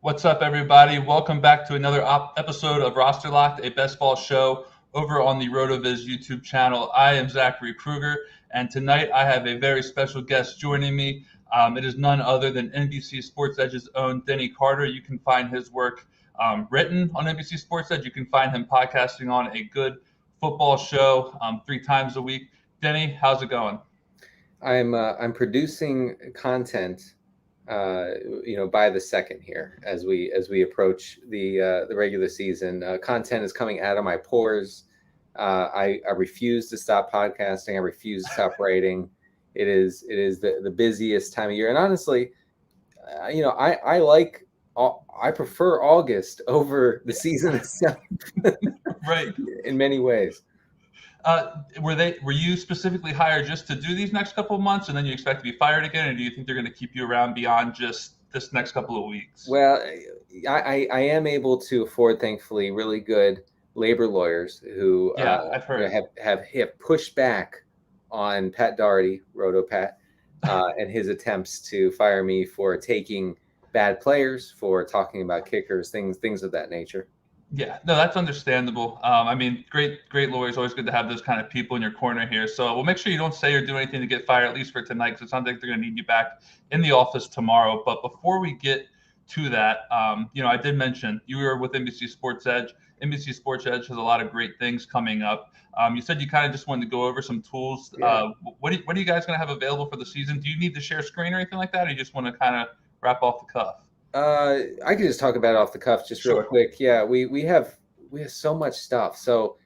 What's up, everybody? Welcome back to another episode of Roster Locked, a best ball show over on the RotoViz YouTube channel. I am Zachary Kruger, and tonight I have a very special guest joining me. It is none other than NBC Sports Edge's own Denny Carter. You can find his work written on NBC Sports Edge. You can find him podcasting on a good football show 3 times a week. Denny, how's it going? I'm producing content by the second here as we approach the regular season. Content is coming out of my pores. I refuse to stop podcasting. I refuse to stop writing. It is the busiest time of year, and honestly, I prefer August over the season itself. Right. In many ways. Were you specifically hired just to do these next couple of months, and then you expect to be fired again, or do you think they're going to keep you around beyond just this next couple of weeks? Well, I am pat to afford, thankfully, really good labor lawyers who I've heard. have pushed back on Pat Daugherty, RotoPat, and his attempts to fire me for taking bad players, for talking about kickers, things of that nature. Yeah, no, that's understandable. Great lawyers. Always good to have those kind of people in your corner here. So we'll make sure you don't say or do anything to get fired, at least for tonight, because it sounds like they're going to need you back in the office tomorrow. But before we get to that, I did mention you were with NBC Sports Edge. NBC Sports Edge has a lot of great things coming up. You said you kind of just wanted to go over some tools. Yeah. What are you guys going to have available for the season? Do you need to share screen or anything like that, or you just want to kind of wrap off the cuff? I could just talk about it off the cuff just real quick. Yeah, we have so much stuff. So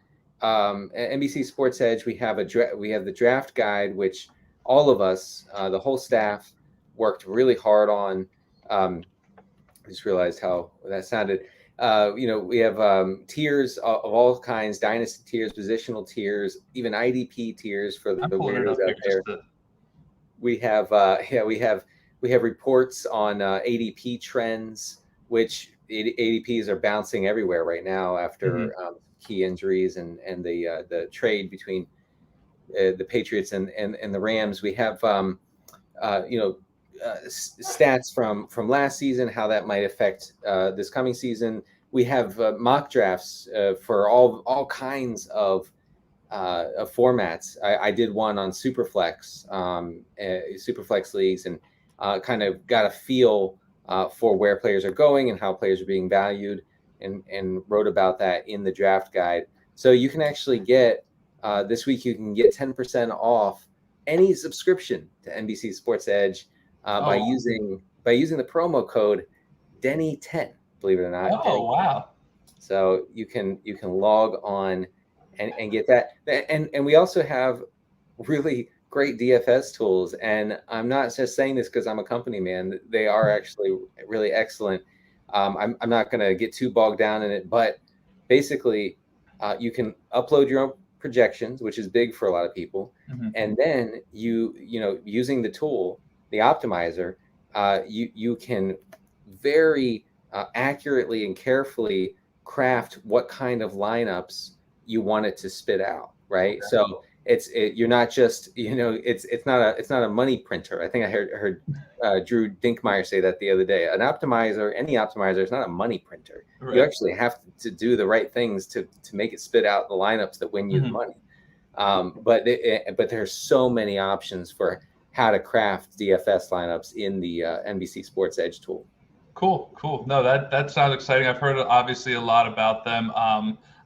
at NBC Sports Edge, we have the draft guide, which all of us, the whole staff, worked really hard on. I just realized how that sounded. We have tiers of all kinds: dynasty tiers, positional tiers, even IDP tiers for the winners out there. We have reports on ADP trends, which ADPs are bouncing everywhere right now after key injuries and the trade between the Patriots and the Rams. We have stats from last season, how that might affect this coming season. We have mock drafts for all kinds of formats. I did one on Superflex leagues, and kind of got a feel for where players are going and how players are being valued, and wrote about that in the draft guide. So you can actually get this week, you can get 10% off any subscription to NBC Sports Edge by using the promo code Denny10. Believe it or not. Oh, wow! So you can log on and get that, and we also have really great DFS tools, and I'm not just saying this because I'm a company man. They are actually really excellent. I'm not going to get too bogged down in it, but basically, you can upload your own projections, which is big for a lot of people, and then using the tool, the optimizer, you can very accurately and carefully craft what kind of lineups you want it to spit out, right? Okay. So you're not just, it's not a money printer. I think I heard Drew Dinkmeyer say that the other day. Any optimizer is not a money printer. Right. You actually have to do the right things to make it spit out the lineups that win you the money. But there's so many options for how to craft DFS lineups in the NBC Sports Edge tool. Cool. No, that sounds exciting. I've heard obviously a lot about them.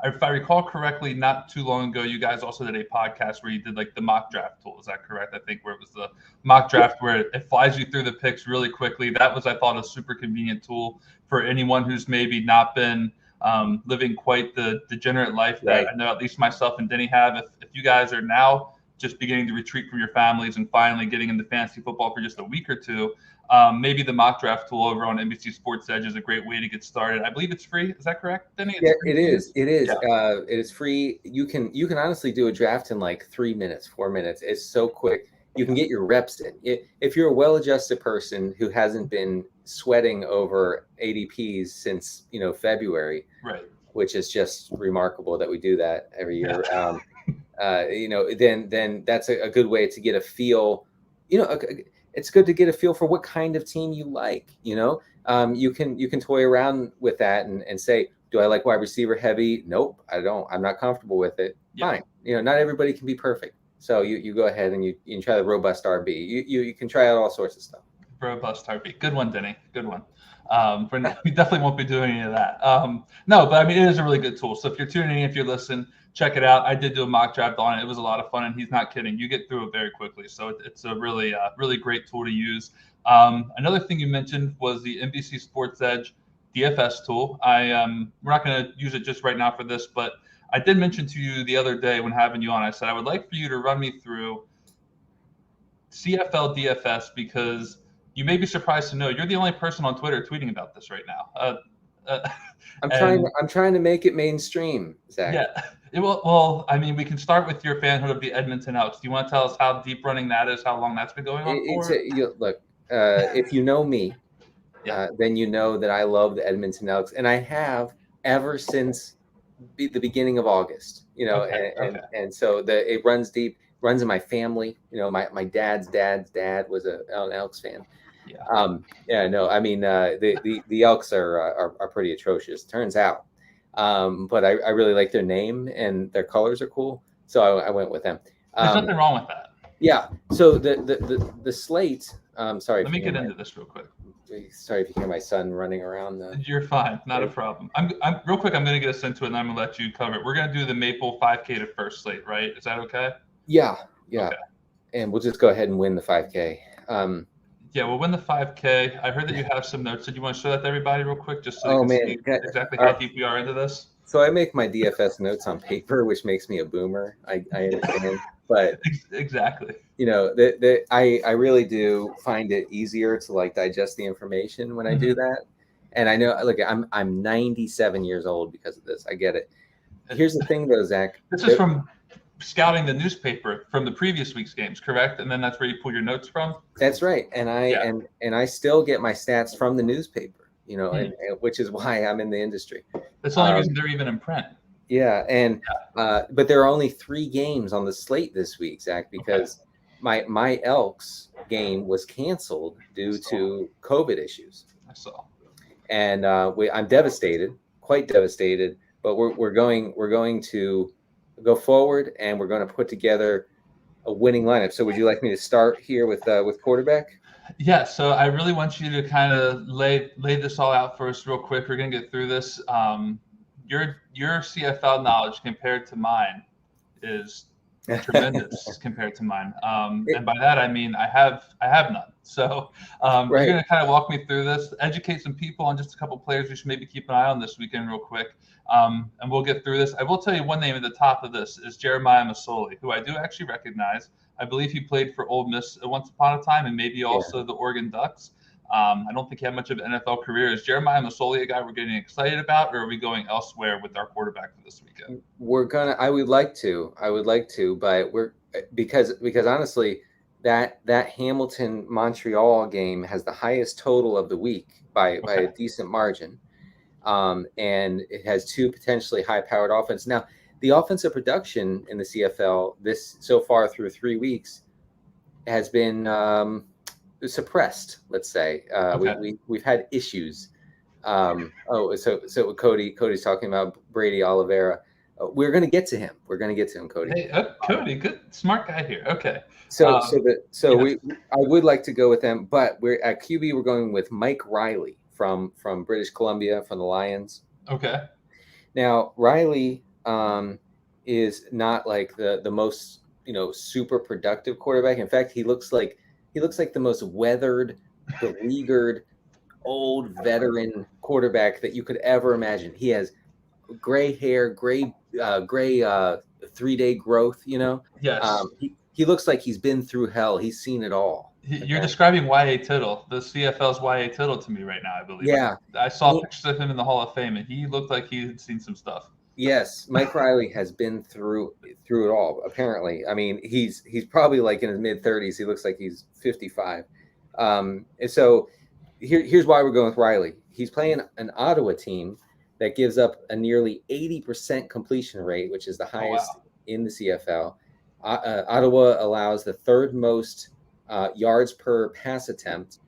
If I recall correctly, not too long ago, you guys also did a podcast where you did like the mock draft tool. Is that correct? I think where it was the mock draft where it flies you through the picks really quickly. That was, I thought, a super convenient tool for anyone who's maybe not been living quite the degenerate life that I know at least myself and Denny have. If you guys are now just beginning to retreat from your families and finally getting into fantasy football for just a week or two, maybe the mock draft tool over on NBC Sports Edge is a great way to get started. I believe it's free. Is that correct, Denny? Yeah, it is. It is. Yeah. It is free. You can honestly do a draft in like 3 minutes, 4 minutes. It's so quick. You can get your reps in. If you're a well-adjusted person who hasn't been sweating over ADPs since February, right? Which is just remarkable that we do that every year. Then that's a good way to get a feel. It's good to get a feel for what kind of team you like. you can toy around with that and say, do I like wide receiver heavy? Nope, I don't. I'm not comfortable with it. Yeah. Fine. Not everybody can be perfect. So you go ahead and you can try the robust RB. You can try out all sorts of stuff. Robust RB. Good one, Denny. Good one. We definitely won't be doing any of that. No, but I mean, it is a really good tool. So if you're tuning in, if you listen, check it out. I did do a mock draft on it. It was a lot of fun, and he's not kidding. You get through it very quickly. So it's a really, really great tool to use. Another thing you mentioned was the NBC Sports Edge DFS tool. We're not going to use it just right now for this, but I did mention to you the other day when having you on, I said I would like for you to run me through CFL DFS because you may be surprised to know you're the only person on Twitter tweeting about this right now. I'm trying to make it mainstream, Zach. Yeah. Well, I mean, we can start with your fanhood of the Edmonton Elks. Do you want to tell us how deep running that is? How long that's been going on for? Look, if you know me, then you know that I love the Edmonton Elks, and I have ever since the beginning of August. And so it runs deep, runs in my family. My dad's dad was an Elks fan. Yeah. I mean, the Elks are pretty atrocious, turns out. But I really like their name and their colors are cool, so I went with them. There's nothing wrong with that. Yeah. So the slate. Sorry. Let me get into this real quick. Sorry if you hear my son running around. You're fine, not a problem. I'm real quick. I'm going to get us into it, and I'm going to let you cover it. We're going to do the Maple 5K to first slate, right? Is that okay? Yeah. Okay. And we'll just go ahead and win the 5K. Yeah, we'll win the 5K. I heard that you have some notes. Did you want to show that to everybody real quick, just so they can see exactly how deep we are into this? So I make my DFS notes on paper, which makes me a boomer. I understand, but exactly. I really do find it easier to digest the information when I do that. And I know, look, I'm 97 years old because of this. I get it. Here's the thing, though, Zach. This is from scouting the newspaper from the previous week's games, correct? And then that's where you pull your notes from. That's right. And I still get my stats from the newspaper, and which is why I'm in the industry. That's the only reason they're even in print. Yeah, but there are only 3 games on the slate this week, Zach, because my Elks game was canceled due to COVID issues. I saw. And I'm devastated, quite devastated. But we're going to go forward, and we're going to put together a winning lineup. So would you like me to start here with quarterback? Yeah, so I really want you to kind of lay this all out for us real quick. We're going to get through this. Your CFL knowledge compared to mine is tremendous compared to mine. And by that, I mean I have none. So you're going to kind of walk me through this, educate some people on just a couple players we should maybe keep an eye on this weekend real quick. And we'll get through this. I will tell you one name at the top of this is Jeremiah Masoli, who I do actually recognize. I believe he played for Ole Miss once upon a time and maybe also the Oregon Ducks. I don't think he had much of an NFL career. Is Jeremiah Masoli a guy we're getting excited about, or are we going elsewhere with our quarterback for this weekend? I would like to, but because honestly, that Hamilton Montreal game has the highest total of the week by a decent margin. And it has 2 potentially high-powered offenses. Now, the offensive production in the CFL so far through 3 weeks has been suppressed. Let's say we've had issues. So Cody's talking about Brady Oliveira. We're going to get to him. Cody. Hey, Cody, good, smart guy here. Okay. I would like to go with them, but we're at QB. We're going with Mike Riley from British Columbia, from the Lions. Okay. Now Riley is not like the most super productive quarterback. In fact, he looks like the most weathered, beleaguered, old veteran quarterback that you could ever imagine. He has gray hair, gray 3-day growth. Yes. He looks like he's been through hell. He's seen it all. You're describing Y.A. Tittle, the CFL's Y.A. Tittle to me right now, I believe. Yeah. I saw pictures of him in the Hall of Fame, and he looked like he had seen some stuff. Yes, Mike Riley has been through it all, apparently. I mean, he's probably like in his mid-30s. He looks like he's 55. And so here's why we're going with Riley. He's playing an Ottawa team that gives up a nearly 80% completion rate, which is the highest in the CFL. Ottawa allows the 3rd most yards per pass attempt.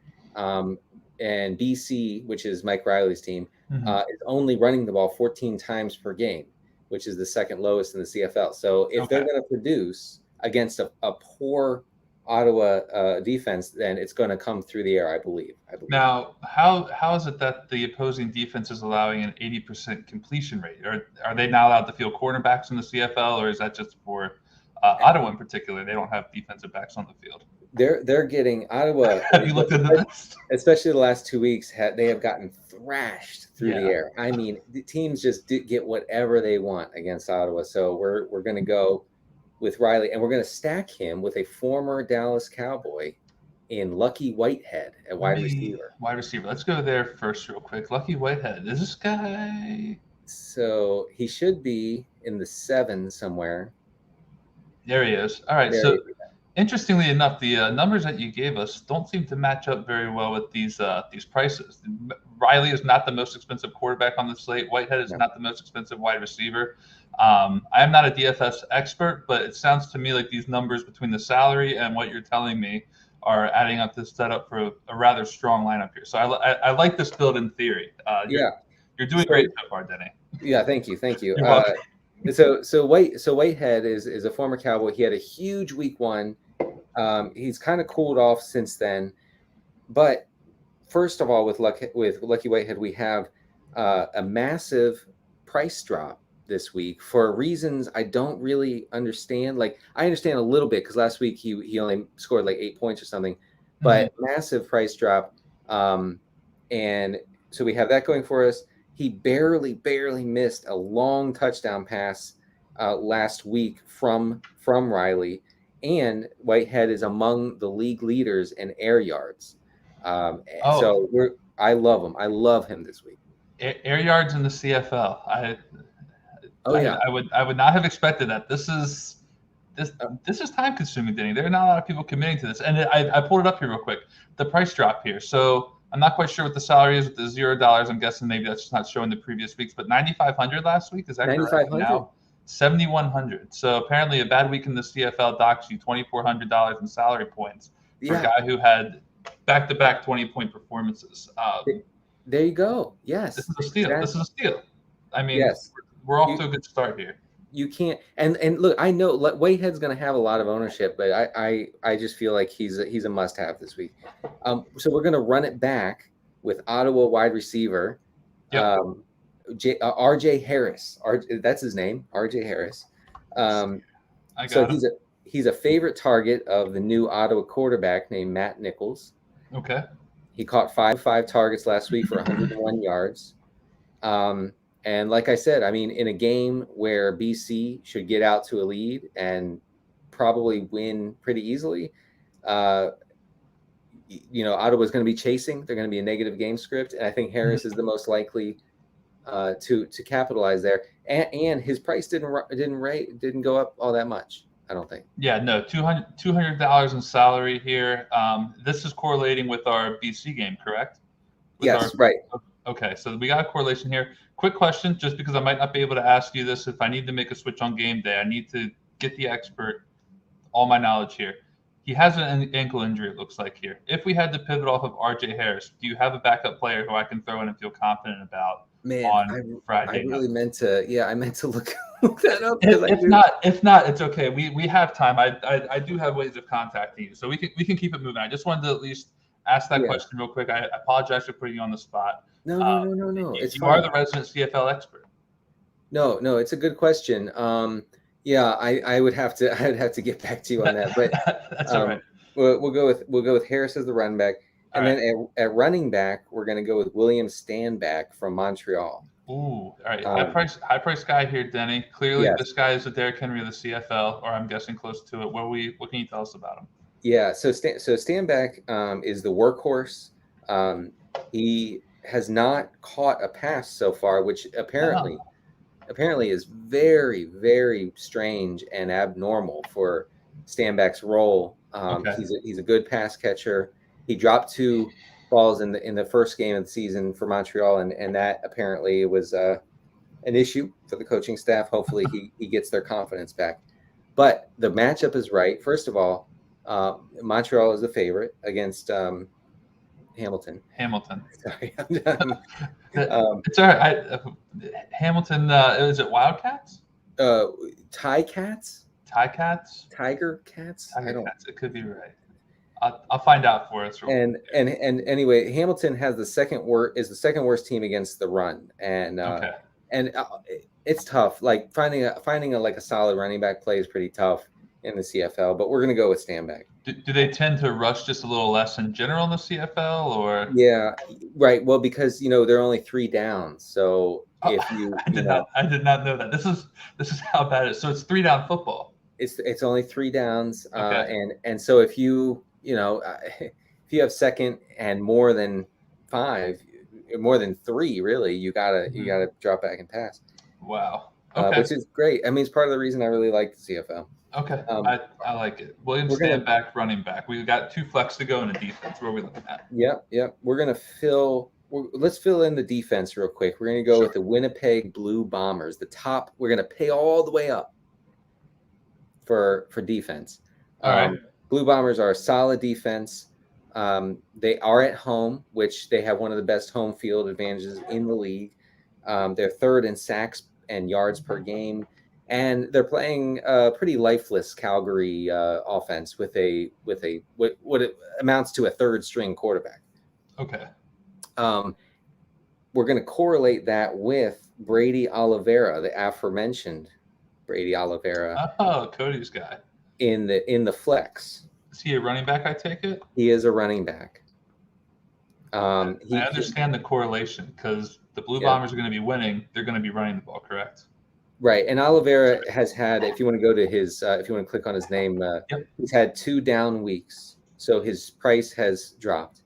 and BC, which is Mike Riley's team, Mm-hmm. Is only running the ball 14 times per game, which is the second lowest in the CFL. So if they're going to produce against a poor Ottawa defense, then it's going to come through the air, I believe. Now, how is it that the opposing defense is allowing an 80% completion rate? Are they not allowed to field cornerbacks in the CFL, or is that just for Ottawa in particular? They don't have defensive backs on the field. They're getting Ottawa. Have you looked into this? Especially the last 2 weeks, they have gotten thrashed through the air. I mean, the teams just get whatever they want against Ottawa. So we're going to go with Riley, and we're going to stack him with a former Dallas Cowboy in Lucky Whitehead at wide receiver. Wide receiver. Let's go there first real quick. Lucky Whitehead. Is this guy? So he should be in the 7 somewhere. There he is. All right. So interestingly enough, the numbers that you gave us don't seem to match up very well with these prices. Riley is not the most expensive quarterback on the slate. Whitehead is not the most expensive wide receiver. I am not a DFS expert, but it sounds to me like these numbers between the salary and what you're telling me are adding up to set up for a rather strong lineup here. So I like this build in theory. You're doing great so far, Denny. Yeah, thank you. You're welcome. So Whitehead is a former Cowboy. He had a huge week 1. He's kind of cooled off since then. But first of all, with Lucky Whitehead, we have a massive price drop this week for reasons I don't really understand. Like, I understand a little bit because last week he only scored like 8 points or something, but massive price drop. And so we have that going for us. He barely missed a long touchdown pass last week from Riley, and Whitehead is among the league leaders in air yards. So I love him. I love him this week. Air yards in the CFL. I would not have expected that. This is time consuming, Denny. There are not a lot of people committing to this. And I pulled it up here real quick. The price drop here. So I'm not quite sure what the salary is with the $0. I'm guessing maybe that's just not showing the previous weeks. But $9,500 last week, is that correct? Now $7,100. So apparently a bad week in the CFL docks you $2,400 in salary points for a guy who had back-to-back 20-point performances. There you go. Yes, this is a steal. Exactly. This is a steal. I mean, we're off to a good start here. You can't, and look, I know Whitehead's going to have a lot of ownership, but I just feel like he's a must-have this week. So we're going to run it back with Ottawa wide receiver, RJ Harris. That's his name, RJ Harris. He's a favorite target of the new Ottawa quarterback named Matt Nichols. Okay. He caught 5 targets last week for 101 yards. And like I said, I mean, in a game where BC should get out to a lead and probably win pretty easily, Ottawa's going to be chasing. They're going to be a negative game script, and I think Harris is the most likely to capitalize there. And his price didn't go up all that much, I don't think. Yeah, no, $200 in salary here. This is correlating with our BC game, correct? Right. Okay, so we got a correlation here. Quick question, just because I might not be able to ask you this. If I need to make a switch on game day, I need to get the expert, all my knowledge here. He has an ankle injury, it looks like here. If we had to pivot off of RJ Harris, do you have a backup player who I can throw in and feel confident about on Friday? I meant to look that up. If not, it's okay. We have time. I do have ways of contacting you, so we can keep it moving. I just wanted to at least ask that question real quick. I apologize for putting you on the spot. No. You are the resident CFL expert. No, it's a good question. I would have to get back to you on that. But that's all right. We'll go with Harris as the running back, and then at running back we're going to go with William Stanback from Montreal. Ooh, all right. High price guy here, Denny. Clearly, this guy is the Derrick Henry of the CFL, or I'm guessing close to it. What can you tell us about him? Yeah, so Stanback is the workhorse. He has not caught a pass so far, which apparently is very, very strange and abnormal for Stanback's role. He's a good pass catcher. He dropped 2 balls in the first game of the season for Montreal, and that apparently was an issue for the coaching staff. Hopefully he gets their confidence back. But the matchup is right. First of all, Montreal is the favorite against Hamilton. Sorry. It's all right. Hamilton, is it Wildcats? Ticats? Ticats? Tiger Cats? Tiger Cats. It could be right. I'll find out for us. And anyway, Hamilton has the second worst team against the run, and it's tough. Like finding a solid running back play is pretty tough in the CFL. But we're gonna go with Stanback. Do they tend to rush just a little less in general in the CFL, or? Yeah, right. Well, because they're only 3 downs, so if you I did not know that. This is how bad it is. So it's 3 down football. It's only 3 downs, and so if you have second and more than 5, more than 3, really, you gotta drop back and pass. Wow. Okay. Which is great. I mean, it's part of the reason I really like the CFL. Okay. I like it. Williams Stanback, running back. We've got 2 flex to go in the defense. What are we looking at? Yep. Let's fill in the defense real quick. We're gonna go with the Winnipeg Blue Bombers. We're gonna pay all the way up for defense. All right. Blue Bombers are a solid defense. They are at home, which they have one of the best home field advantages in the league. They're 3rd in sacks and yards per game, and they're playing a pretty lifeless Calgary offense with what it amounts to a 3rd string quarterback. Okay. We're going to correlate that with Brady Oliveira, the aforementioned Brady Oliveira. Oh, Cody's guy. In the flex. Is he a running back, I take it? He is a running back. I understand the correlation because the Blue Bombers are going to be winning. They're going to be running the ball, correct? Right. And Oliveira has had, if you want to go to his, if you want to click on his name, he's had 2 down weeks. So his price has dropped.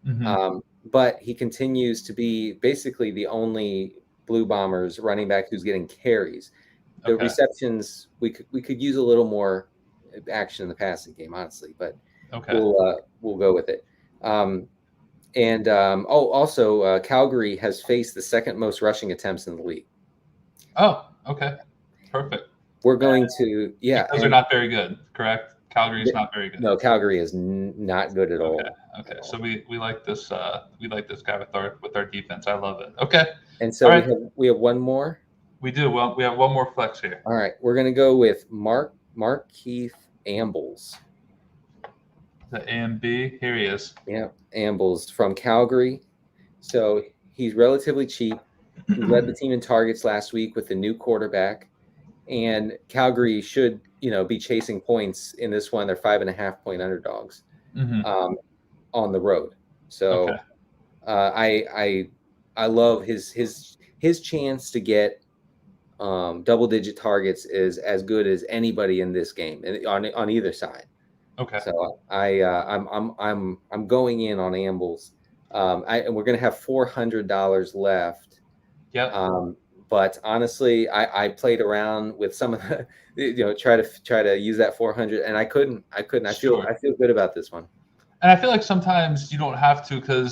Mm-hmm. But he continues to be basically the only Blue Bombers running back who's getting carries. The receptions, we could use a little more action in the passing game, honestly, but we'll go with it. Also, Calgary has faced the 2nd most rushing attempts in the league. Oh, okay, perfect. We're going to because they're not very good, correct? Calgary is not very good. No, Calgary is not good at all. Okay. So we like this. We like this guy with our defense. I love it. Okay. And so we have one more. We do. Well, we have one more flex here. All right, we're going to go with Markeith Ambles. The AMB. Here he is. Yeah, Ambles from Calgary. So he's relatively cheap. He led the team in targets last week with the new quarterback, and Calgary should be chasing points in this one. They're 5.5-point underdogs on the road. So I love his chance to get double-digit targets is as good as anybody in this game on either side. Okay. So I'm going in on Ambles, and we're going to have $400 left. Yep. But honestly, I played around with some of the, try to use that 400, and I couldn't. I feel good about this one. And I feel like sometimes you don't have to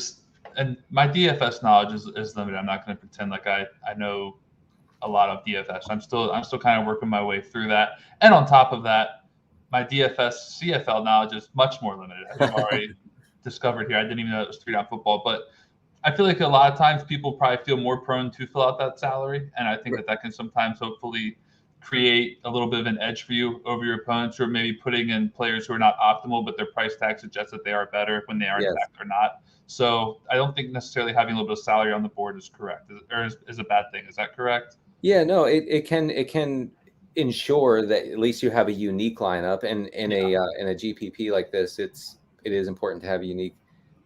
and my DFS knowledge is limited. I'm not going to pretend like I know a lot of DFS. I'm still kind of working my way through that. And on top of that, my DFS CFL knowledge is much more limited. As I've already discovered here. I didn't even know it was 3-down football, but I feel like a lot of times people probably feel more prone to fill out that salary. And I think that can sometimes hopefully create a little bit of an edge for you over your opponents, or maybe putting in players who are not optimal, but their price tag suggests that they are better when they are in fact or not. So I don't think necessarily having a little bit of salary on the board is correct, or is a bad thing. Is that correct? Yeah, no, it can ensure that at least you have a unique lineup, and in a GPP like this, it is important to have a unique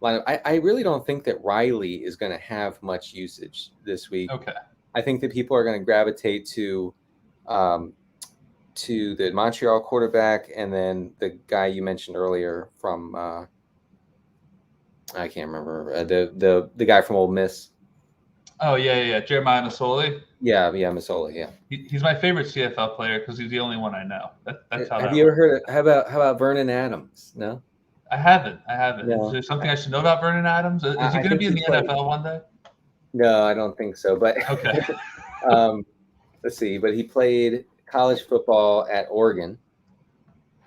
lineup. I really don't think that Riley is going to have much usage this week. Okay. I think that people are going to gravitate to the Montreal quarterback, and then the guy you mentioned earlier from I can't remember the guy from Ole Miss. Oh yeah, Jeremiah Masoli. Yeah, Masoli. Yeah, he's my favorite CFL player because he's the only one I know. That's how. Have you ever heard? How about Vernon Adams? No, I haven't. No. Is there something I should know about Vernon Adams? Is he going to be in the NFL one day? No, I don't think so. But okay. Let's see. But he played college football at Oregon.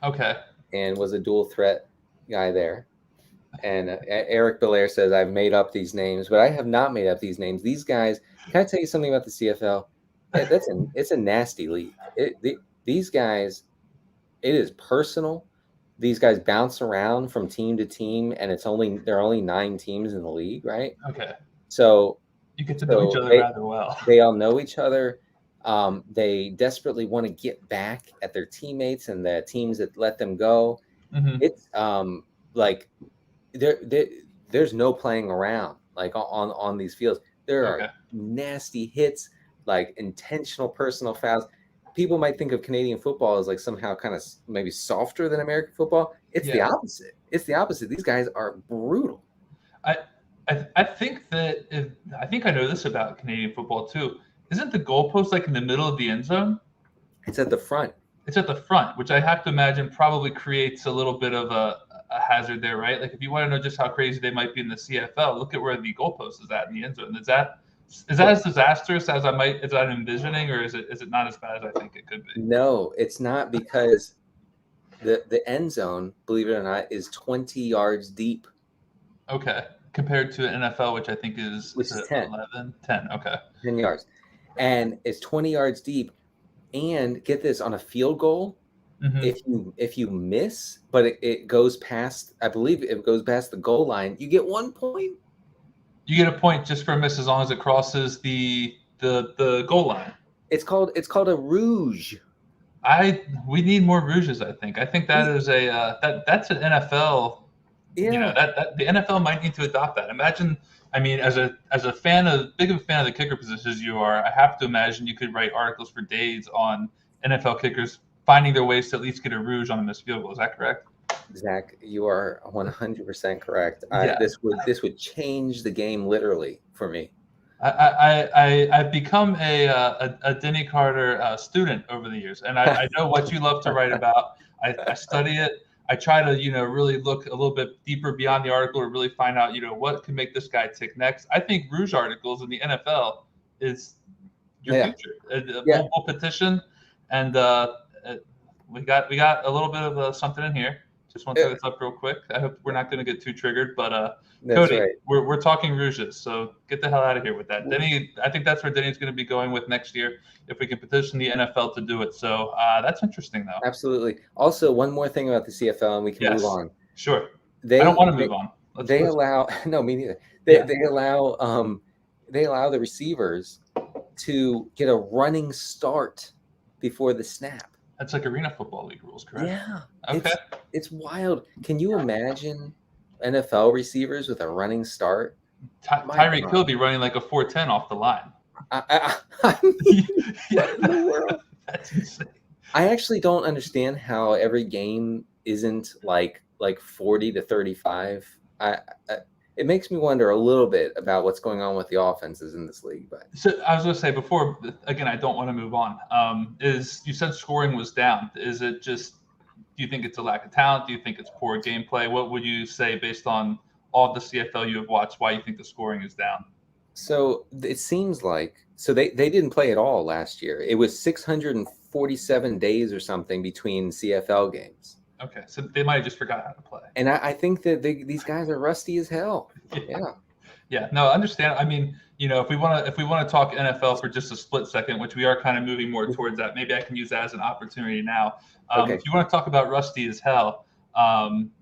Okay. And was a dual threat guy there. And Eric Belair says, I've made up these names, but I have not made up these names. These guys, can I tell you something about the CFL? It's a nasty league. These guys, it is personal. These guys bounce around from team to team, and there are only 9 teams in the league, right? Okay. So you get to know each other rather well. They all know each other. They desperately want to get back at their teammates and the teams that let them go. Mm-hmm. It's like there's no playing around like on these fields. There are nasty hits, like intentional personal fouls. People might think of Canadian football as like somehow kind of maybe softer than American football. It's the opposite. It's the opposite. These guys are brutal. I think that I think I know this about Canadian football too. Isn't the goalpost like in the middle of the end zone? It's at the front. It's at the front, which I have to imagine probably creates a little bit of a hazard there, right? Like if you want to know just how crazy they might be in the CFL, look at where the goalpost is at in the end zone. Is that as disastrous as I'm envisioning, or is it not as bad as I think it could be? No, it's not, because the end zone, believe it or not, is 20 yards deep. Okay. Compared to an NFL, which I think is 10. 11, 10. Okay. 10 yards. And it's 20 yards deep. And get this, on a field goal, if you miss, but it goes past, I believe it goes past the goal line, you get 1 point. You get a point just for a miss as long as it crosses the goal line. It's called a rouge. We need more rouges, I think. I think that is that's an NFL. Yeah. You know, that the NFL might need to adopt that. Imagine, I mean, as a big of a fan of the kicker position as you are, I have to imagine you could write articles for days on NFL kickers finding their ways to at least get a rouge on a missed field goal. Is that correct? Zach, you are 100% correct. This would change the game literally for me. I've become a Denny Carter student over the years, and I know what you love to write about. I study it. I try to, really look a little bit deeper beyond the article to really find out, what can make this guy tick next. I think rouge articles in the NFL is your future. We'll petition, and we got a little bit of something in here. Just want to throw this up real quick. I hope we're not going to get too triggered, but Cody, right. we're talking rouges, so get the hell out of here with that. Denny, I think that's where Denny's going to be going with next year if we can petition the NFL to do it. So that's interesting, though. Absolutely. Also, one more thing about the CFL, and we can move on. Sure. I don't want to move on. They allow no, me neither. They allow the receivers to get a running start before the snap. That's like Arena Football League rules, correct? Yeah. Okay. It's wild. Can you imagine NFL receivers with a running start? Tyreek Hill be running like a 4.10 off the line. That's insane. I actually don't understand how every game isn't like 40 to 35. It makes me wonder a little bit about what's going on with the offenses in this league. But so I was going to say before, again, I don't want to move on. You said scoring was down? Is it just? Do you think it's a lack of talent? Do you think it's poor gameplay? What would you say based on all the CFL you have watched? Why you think the scoring is down? So it seems like they didn't play at all last year. It was 647 days or something between CFL games. Okay, so they might have just forgot how to play. And I think that these guys are rusty as hell. Yeah. No, I understand. I mean, if we want to talk NFL for just a split second, which we are kind of moving more towards that, maybe I can use that as an opportunity now. If you want to talk about rusty as hell,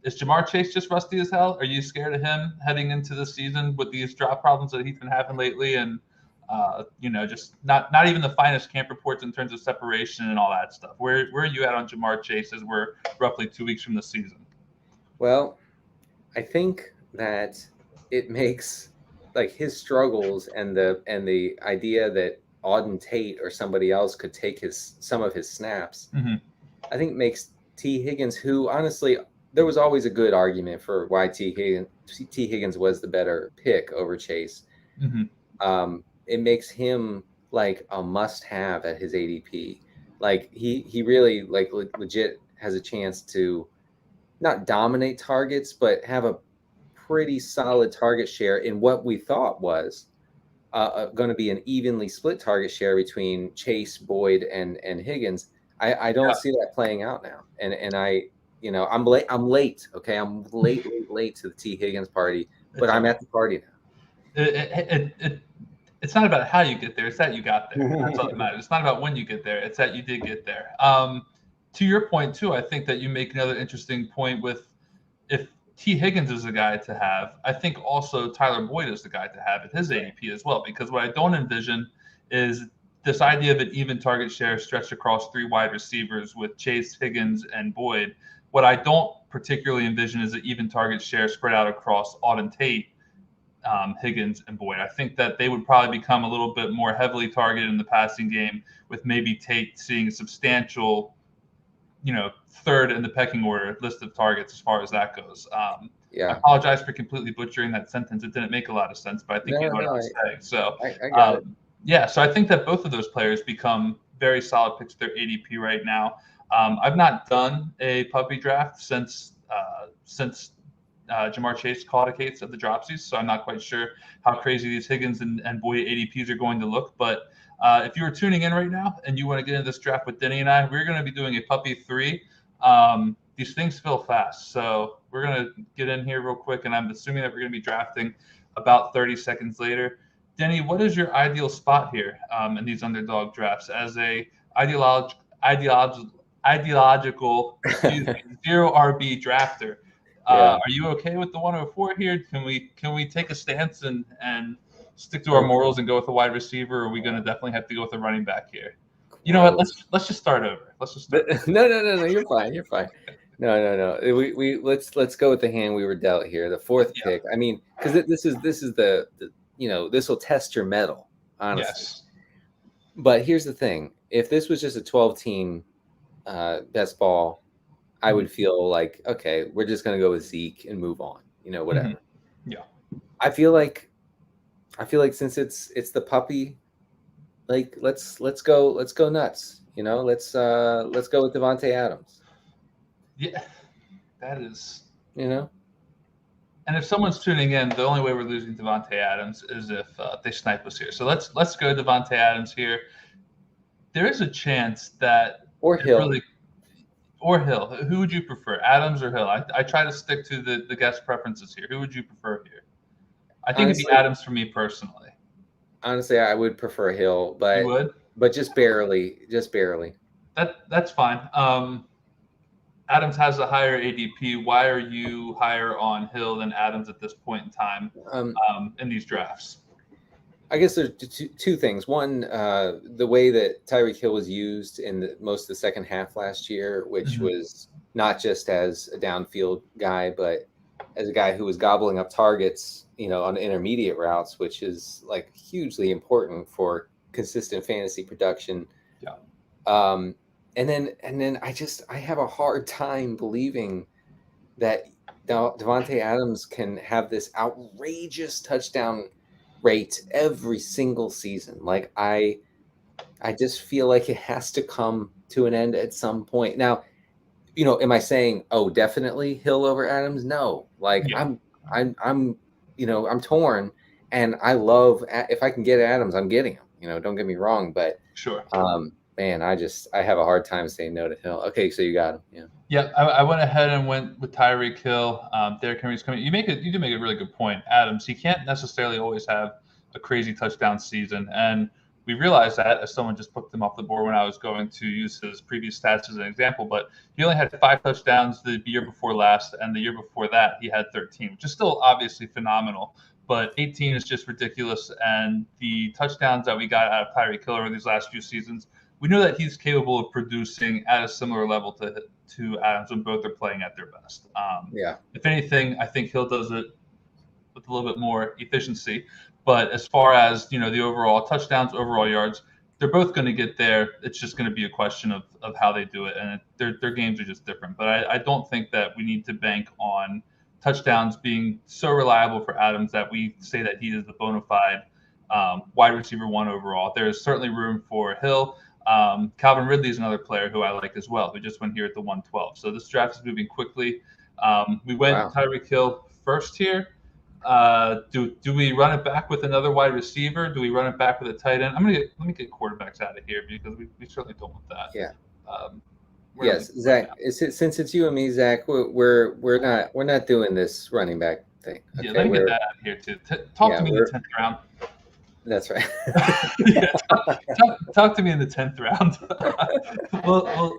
is Jamar Chase just rusty as hell? Are you scared of him heading into the season with these drop problems that he's been having lately, and just not even the finest camp reports in terms of separation and all that stuff? Where are you at on Jamar Chase as we're roughly 2 weeks from the season? Well, I think that it makes like his struggles and the idea that Auden Tate or somebody else could take some of his snaps. Mm-hmm. I think makes T. Higgins, who honestly there was always a good argument for why T. Higgins was the better pick over Chase. Mm-hmm. It makes him like a must-have at his ADP. Like he really like legit has a chance to not dominate targets, but have a pretty solid target share in what we thought was going to be an evenly split target share between Chase, Boyd, and Higgins. I don't see that playing out now, and I You know, I'm late. I'm late. Okay, I'm late to the T. Higgins party, but I'm at the party now. It's not about how you get there; it's that you got there. That's all that matters. It's not about when you get there; it's that you did get there. To your point too, I think that you make another interesting point with if T. Higgins is a guy to have. I think also Tyler Boyd is the guy to have at his ADP as well. Because what I don't envision is this idea of an even target share stretched across 3 wide receivers with Chase, Higgins, and Boyd. What I don't particularly envision is an even target share spread out across Auden Tate, Higgins, and Boyd. I think that they would probably become a little bit more heavily targeted in the passing game, with maybe Tate seeing a substantial, third in the pecking order list of targets as far as that goes. I apologize for completely butchering that sentence. It didn't make a lot of sense, but I think you know what I was saying. So I got it. Yeah, so I think that both of those players become very solid picks for their ADP right now. I've not done a puppy draft since Jamar Chase caught a case of the dropsies, so I'm not quite sure how crazy these Higgins and Boyd ADPs are going to look. But if you were tuning in right now and you want to get into this draft with Denny and I, we're going to be doing a puppy 3. These things fill fast, so we're going to get in here real quick, and I'm assuming that we're going to be drafting about 30 seconds later. Denny, what is your ideal spot here in these underdog drafts as a ideological zero RB drafter? Are you okay with the 104 here? Can we take a stance and stick to our morals and go with a wide receiver, or are we going to definitely have to go with a running back here? You know what? Let's just start over. No. You're fine. You're fine. No. We let's go with the hand we were dealt here. The 4th pick. I mean, because this is the this will test your mettle, honestly. Yes. But here's the thing: if this was just a 12-team best ball, I would feel like, okay, we're just gonna go with Zeke and move on. Whatever. Mm-hmm. Yeah. I feel like since it's the puppy, like let's go nuts. Let's go with Devontae Adams. Yeah, that is. And if someone's tuning in, the only way we're losing Devontae Adams is if they snipe us here. So let's go Devontae Adams here. There is a chance that Hill. Or Hill. Who would you prefer, Adams or Hill? I try to stick to the guest preferences here. Who would you prefer here? I think it'd be Adams for me personally. Honestly, I would prefer Hill, but you would? But just barely. That's fine. Adams has a higher ADP. Why are you higher on Hill than Adams at this point in time in these drafts? I guess there's two things. One, the way that Tyreek Hill was used in most of the second half last year, which was not just as a downfield guy, but as a guy who was gobbling up targets, on intermediate routes, which is like hugely important for consistent fantasy production. Yeah. And then I have a hard time believing that Devontae Adams can have this outrageous touchdown rate every single season. Like I just feel like it has to come to an end at some point. Now, am I saying, oh, definitely Hill over Adams? No. Like I'm torn, and I love, if I can get Adams, I'm getting him. Don't get me wrong, but sure. Man, I have a hard time saying no to Hill. Okay, so you got him. Yeah. I went ahead and went with Tyreek Hill. Derrick Henry's coming. You do make a really good point. Adams, he can't necessarily always have a crazy touchdown season, and we realized that as someone just put them off the board when I was going to use his previous stats as an example. But he only had 5 touchdowns the year before last, and the year before that he had 13, which is still obviously phenomenal. But 18 is just ridiculous, and the touchdowns that we got out of Tyreek Hill over these last few seasons, we know that he's capable of producing at a similar level to Adams when both are playing at their best. If anything, I think Hill does it with a little bit more efficiency. But as far as the overall touchdowns, overall yards, they're both going to get there. It's just going to be a question of how they do it, and their games are just different. But I don't think that we need to bank on touchdowns being so reliable for Adams that we say that he is the bona fide wide receiver 1 overall. There is certainly room for Hill. Calvin Ridley is another player who I like as well, who just went here at the 112. So this draft is moving quickly. We went Tyreek Hill first here. Do we run it back with another wide receiver? Do we run it back with a tight end? Let me get quarterbacks out of here because we certainly don't want that. Yeah. Yes, Zach. Since it's you and me, Zach, we're not doing this running back thing. Okay, Yeah, let me get that out of here too. Talk to me in the 10th round. That's right. Yeah, talk to me in the 10th round.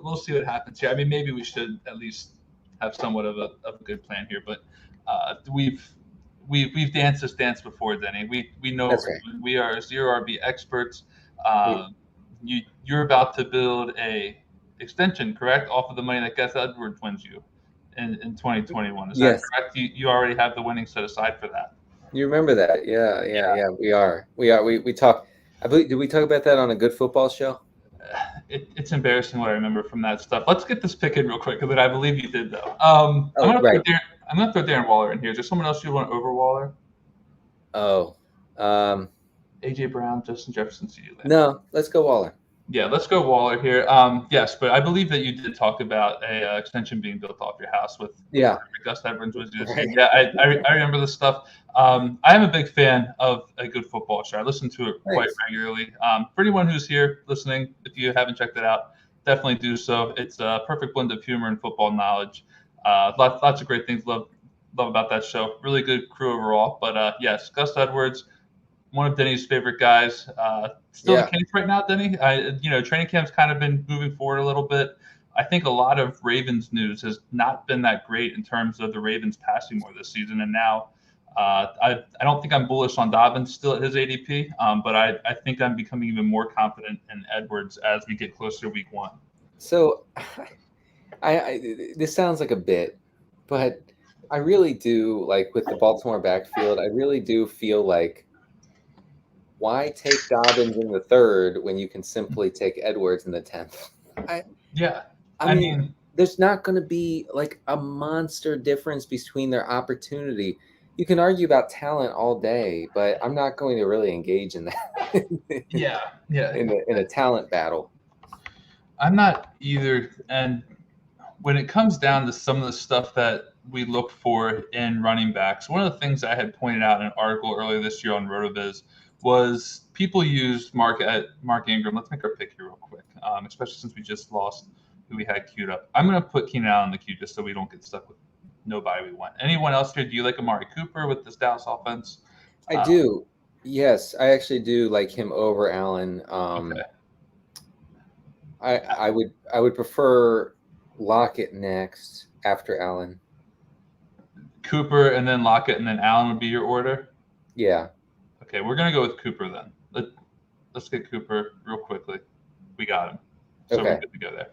we'll see what happens here. I mean, maybe we should at least have somewhat of a good plan here, but we've danced this dance before, Denny. We know That's right. we are zero RB experts. You're about to build a extension, correct, off of the money that Gus Edwards wins you in 2021. Is that correct? You already have the winning set aside for that. You remember that? Yeah. We talked. I believe. Did we talk about that on a Good Football Show? It's embarrassing what I remember from that stuff. Let's get this pick in real quick, but I believe you did though. I'm gonna throw Darren Waller in here. Is there someone else you want over Waller? Oh, AJ Brown, Justin Jefferson, CeeDee Lamb. No, let's go Waller. Yeah, let's go Waller here. Yes, but I believe that you did talk about a extension being built off your house with Gus Edwards was just yeah. I remember this stuff. I am a big fan of a good football show. I listen to it quite regularly. For anyone who's here listening, if you haven't checked it out, definitely do so. It's a perfect blend of humor and football knowledge. Lots of great things love about that show. Really good crew overall. But yes, Gus Edwards, one of Denny's favorite guys. Still the case right now, Denny. Training camp's kind of been moving forward a little bit. I think a lot of Ravens news has not been that great in terms of the Ravens passing more this season. And now I don't think I'm bullish on Dobbins still at his ADP, but I think I'm becoming even more confident in Edwards as we get closer to week 1. So this sounds like a bit, but I really do, like with the Baltimore backfield, I really do feel like, why take Dobbins in the 3rd when you can simply take Edwards in the 10th? I mean, there's not going to be like a monster difference between their opportunity. You can argue about talent all day, but I'm not going to really engage in that. In a talent battle. I'm not either. And when it comes down to some of the stuff that we look for in running backs, one of the things I had pointed out in an article earlier this year on RotoViz was people used Mark Ingram. Let's make our pick here real quick, especially since we just lost who we had queued up. I'm going to put Keenan Allen in the queue just so we don't get stuck with nobody we want. Anyone else here? Do you like Amari Cooper with this Dallas offense? I do. Yes, I actually do like him over Allen. Okay. I would prefer Lockett next after Allen. Cooper and then Lockett and then Allen would be your order? Yeah. Okay, we're going to go with Cooper then. Let's get Cooper real quickly. We got him. So we're good to go there.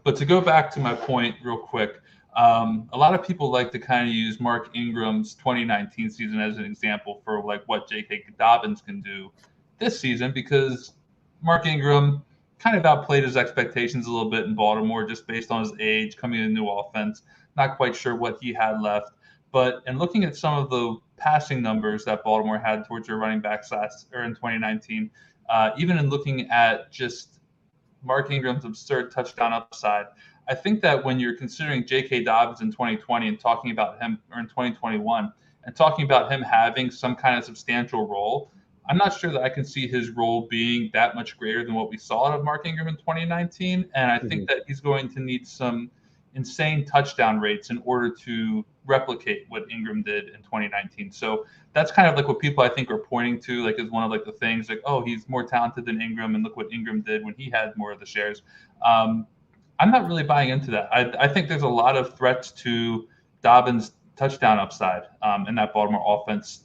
But to go back to my point real quick, a lot of people like to kind of use Mark Ingram's 2019 season as an example for like what J.K. Dobbins can do this season, because Mark Ingram kind of outplayed his expectations a little bit in Baltimore just based on his age, coming in a new offense. Not quite sure what he had left. But in looking at some of the passing numbers that Baltimore had towards their running backs in 2019, even in looking at just Mark Ingram's absurd touchdown upside, I think that when you're considering J.K. Dobbins in 2020 and talking about him, or in 2021, and talking about him having some kind of substantial role, I'm not sure that I can see his role being that much greater than what we saw out of Mark Ingram in 2019. And I think that he's going to need some insane touchdown rates in order to replicate what Ingram did in 2019. So that's kind of like what people I think are pointing to, like as one of like the things like, oh, he's more talented than Ingram, and look what Ingram did when he had more of the shares. I'm not really buying into that. I think there's a lot of threats to Dobbins' touchdown upside in that Baltimore offense.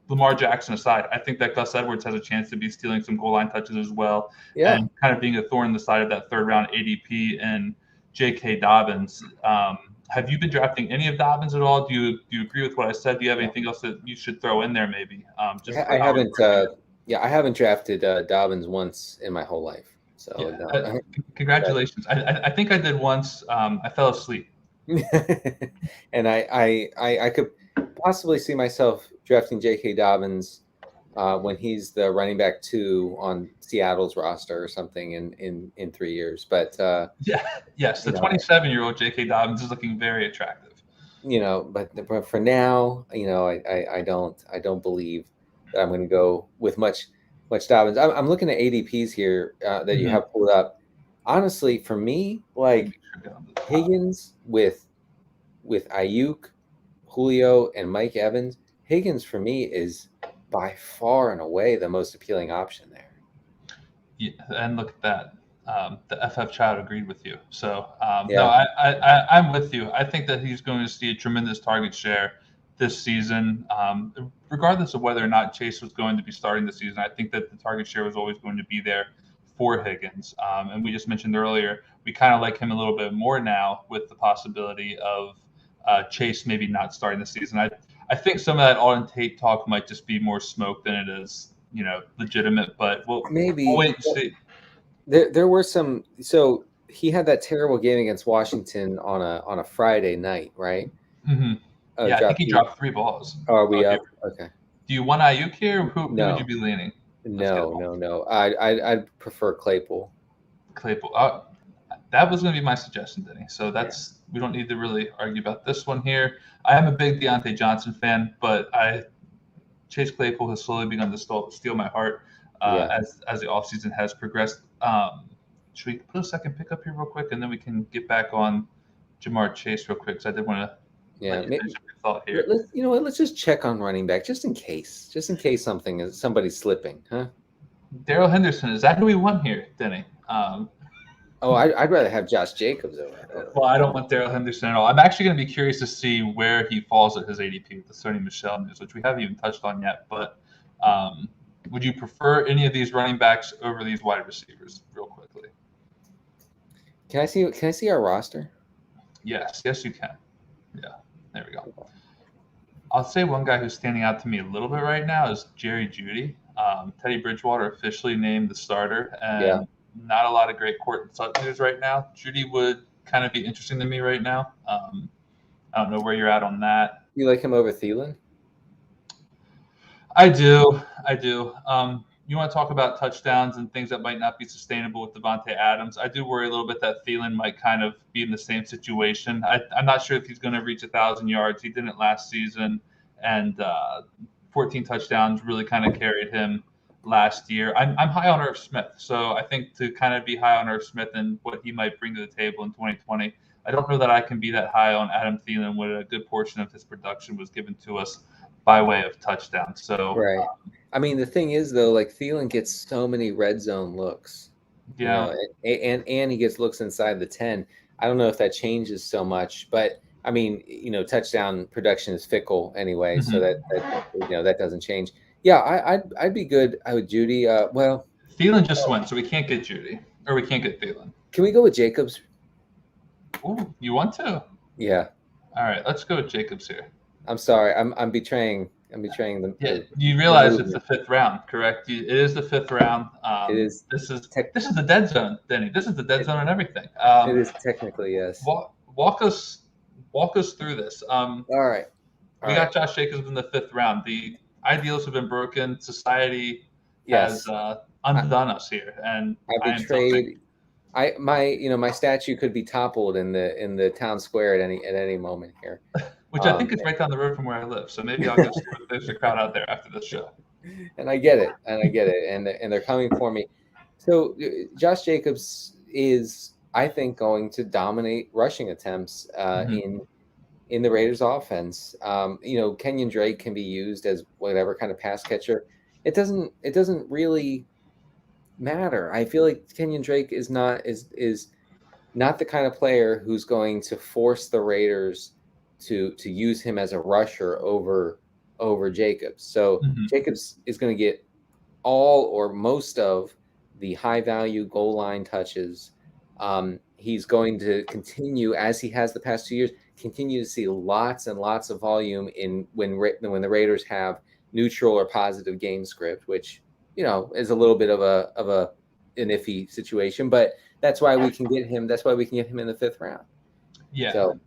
Lamar Jackson aside, I think that Gus Edwards has a chance to be stealing some goal line touches as well, and kind of being a thorn in the side of that 3rd round ADP and J.K. Dobbins. Have you been drafting any of Dobbins at all? Do you agree with what I said? Do you have anything else that you should throw in there maybe? I haven't drafted Dobbins once in my whole life. So no. Congratulations. I think I did once. I fell asleep. And I could possibly see myself drafting J.K. Dobbins when he's the running back 2 on Seattle's roster or something in 3 years. But the 27-year-old J.K. Dobbins is looking very attractive. But for now, I don't believe that I'm going to go with much Dobbins. I'm looking at ADPs here that you have pulled up. honestly, for me, like Higgins with Ayuk, Julio, and Mike Evans, Higgins for me is by far and away the most appealing option there. Yeah, and look at that. The FF Child agreed with you. So Yeah. no, I'm with you. I think that he's going to see a tremendous target share this season, regardless of whether or not Chase was going to be starting the season. I think that the target share was always going to be there for Higgins. And we just mentioned earlier, we kind of like him a little bit more now with the possibility of Chase maybe not starting the season. I think some of that Auden Tate talk might just be more smoke than it is, legitimate. But we'll wait and see. There were some. So he had that terrible game against Washington on a Friday night, right? Mm-hmm. Yeah, I think he dropped 3 balls. Are we up? Okay. Do you want Ayuk here? Who would you be leaning? No. I'd prefer Claypool. That was going to be my suggestion, Denny. So we don't need to really argue about this one here. I am a big Deontay Johnson fan, but Chase Claypool has slowly begun to steal my heart as the offseason has progressed. Should we put a second pick up here real quick, and then we can get back on Jamar Chase real quick? Because I did want to. Yeah, maybe thought here. Let's just check on running back just in case somebody's slipping, huh? Darrell Henderson, is that who we want here, Denny? I'd rather have Josh Jacobs over. Well, I don't want Darrell Henderson at all. I'm actually going to be curious to see where he falls at his ADP with the Sony Michel news, which we haven't even touched on yet. But would you prefer any of these running backs over these wide receivers, real quickly? Can I see our roster? Yes, you can. Yeah, there we go. I'll say one guy who's standing out to me a little bit right now is Jerry Judy. Teddy Bridgewater officially named the starter, and not a lot of great court news right now. Judy would kind of be interesting to me right now. I don't know where you're at on that. You like him over Thielen? I do. You want to talk about touchdowns and things that might not be sustainable with Devontae Adams. I do worry a little bit that Thielen might kind of be in the same situation. I'm not sure if he's going to reach 1,000 yards. He didn't last season, and 14 touchdowns really kind of carried him last year. I'm high on Irv Smith, so I think to kind of be high on Irv Smith and what he might bring to the table in 2020, I don't know that I can be that high on Adam Thielen when a good portion of his production was given to us by way of touchdowns. So right. I mean, the thing is, though, like Thielen gets so many red zone looks. Yeah. And he gets looks inside the 10. I don't know if that changes so much, but I mean, touchdown production is fickle anyway, mm-hmm. so that doesn't change. Yeah, I'd be good. I would Judy. Well, Thielen just went, so we can't get Judy, or we can't get Thielen. Can we go with Jacobs? Oh, you want to? Yeah. All right, let's go with Jacobs here. I'm sorry, I'm betraying them. Yeah, you realize it's the 5th round, correct? It is the 5th round. It is. This is the dead zone, Denny. This is the dead zone and everything. It is technically, yes. Walk us through this. All right. We got Josh Jacobs in the 5th round. The ideals have been broken. Society has undone us here, and I betrayed. My statue could be toppled in the town square at any moment here. Which I think is right down the road from where I live. So maybe I'll go see if there's a crowd out there after this show. And I get it. And they're coming for me. So Josh Jacobs is, I think, going to dominate rushing attempts in the Raiders offense. Kenyon Drake can be used as whatever kind of pass catcher. It doesn't really matter. I feel like Kenyon Drake is not the kind of player who's going to force the Raiders to use him as a rusher over Jacobs. So Jacobs is going to get all or most of the high value goal line touches. He's going to continue, as he has the past 2 years, continue to see lots and lots of volume when the Raiders have neutral or positive game script, which is a little bit of an iffy situation, but that's why we can get him. That's why we can get him in the 5th round. Yeah. So,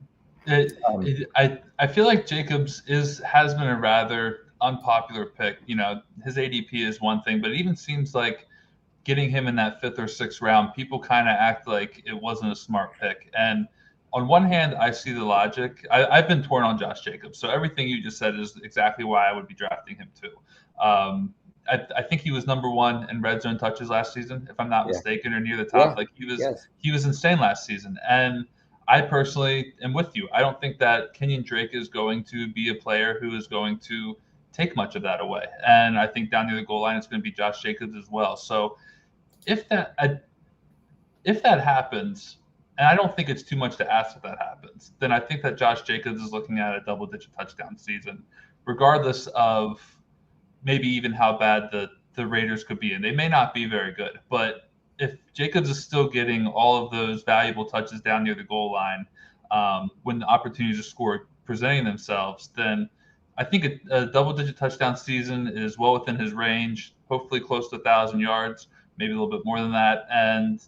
I feel like Jacobs has been a rather unpopular pick. His ADP is one thing, but it even seems like getting him in that 5th or 6th round, people kind of act like it wasn't a smart pick. And on one hand, I see the logic. I've been torn on Josh Jacobs, so everything you just said is exactly why I would be drafting him too. I think he was number one in red zone touches last season, if I'm not Yeah. mistaken, or near the Yeah. top. Like Yes. he was insane last season. And I personally am with you. I don't think that Kenyon Drake is going to be a player who is going to take much of that away. And I think down near the goal line, it's going to be Josh Jacobs as well. So if that happens, and I don't think it's too much to ask if that happens, then I think that Josh Jacobs is looking at a double-digit touchdown season, regardless of maybe even how bad the Raiders could be. And they may not be very good, but if Jacobs is still getting all of those valuable touches down near the goal line when the opportunities to score presenting themselves, then I think a double-digit touchdown season is well within his range, hopefully close to 1,000 yards, maybe a little bit more than that. And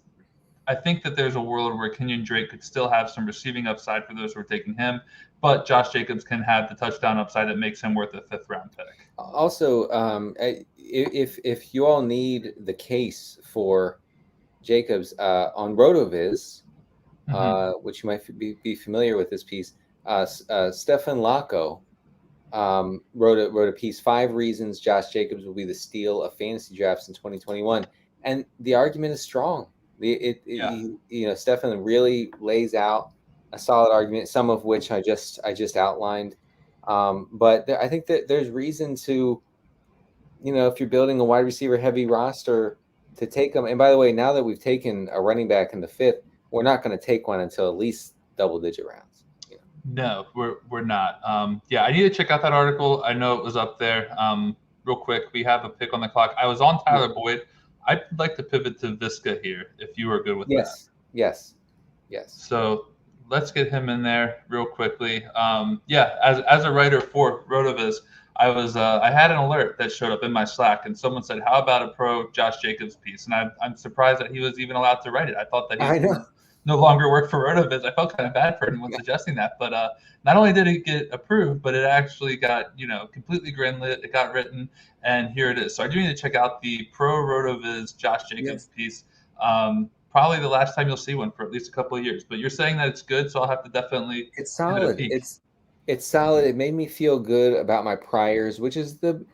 I think that there's a world where Kenyon Drake could still have some receiving upside for those who are taking him, but Josh Jacobs can have the touchdown upside that makes him worth a 5th-round pick. Also, if you all need the case for Jacobs on RotoViz, which you might be familiar with this piece, Stefan Lacco wrote a piece, 5 reasons Josh Jacobs will be the steal of fantasy drafts in 2021, and the argument is strong. Stefan really lays out a solid argument, some of which I just outlined. But I think that there's reason to, if you're building a wide receiver heavy roster, to take them. And by the way, now that we've taken a running back in the 5th, we're not going to take one until at least double-digit rounds. No, we're not. I need to check out that article. I know it was up there. Real quick, we have a pick on the clock. I was on Tyler Boyd. I'd like to pivot to Visca here, if you are good with that. Yes. So let's get him in there real quickly. As a writer for RotoViz, I had an alert that showed up in my Slack, and someone said, "How about a pro Josh Jacobs piece?" And I'm surprised that he was even allowed to write it. I thought that he no longer worked for RotoViz. I felt kind of bad for anyone suggesting that, but not only did it get approved, but it actually got completely greenlit. It got written, and here it is. So I do need to check out the pro RotoViz Josh Jacobs piece. Probably the last time you'll see one for at least a couple of years. But you're saying that it's good, so I'll have to definitely. It's solid. It's solid. It made me feel good about my priors, which is the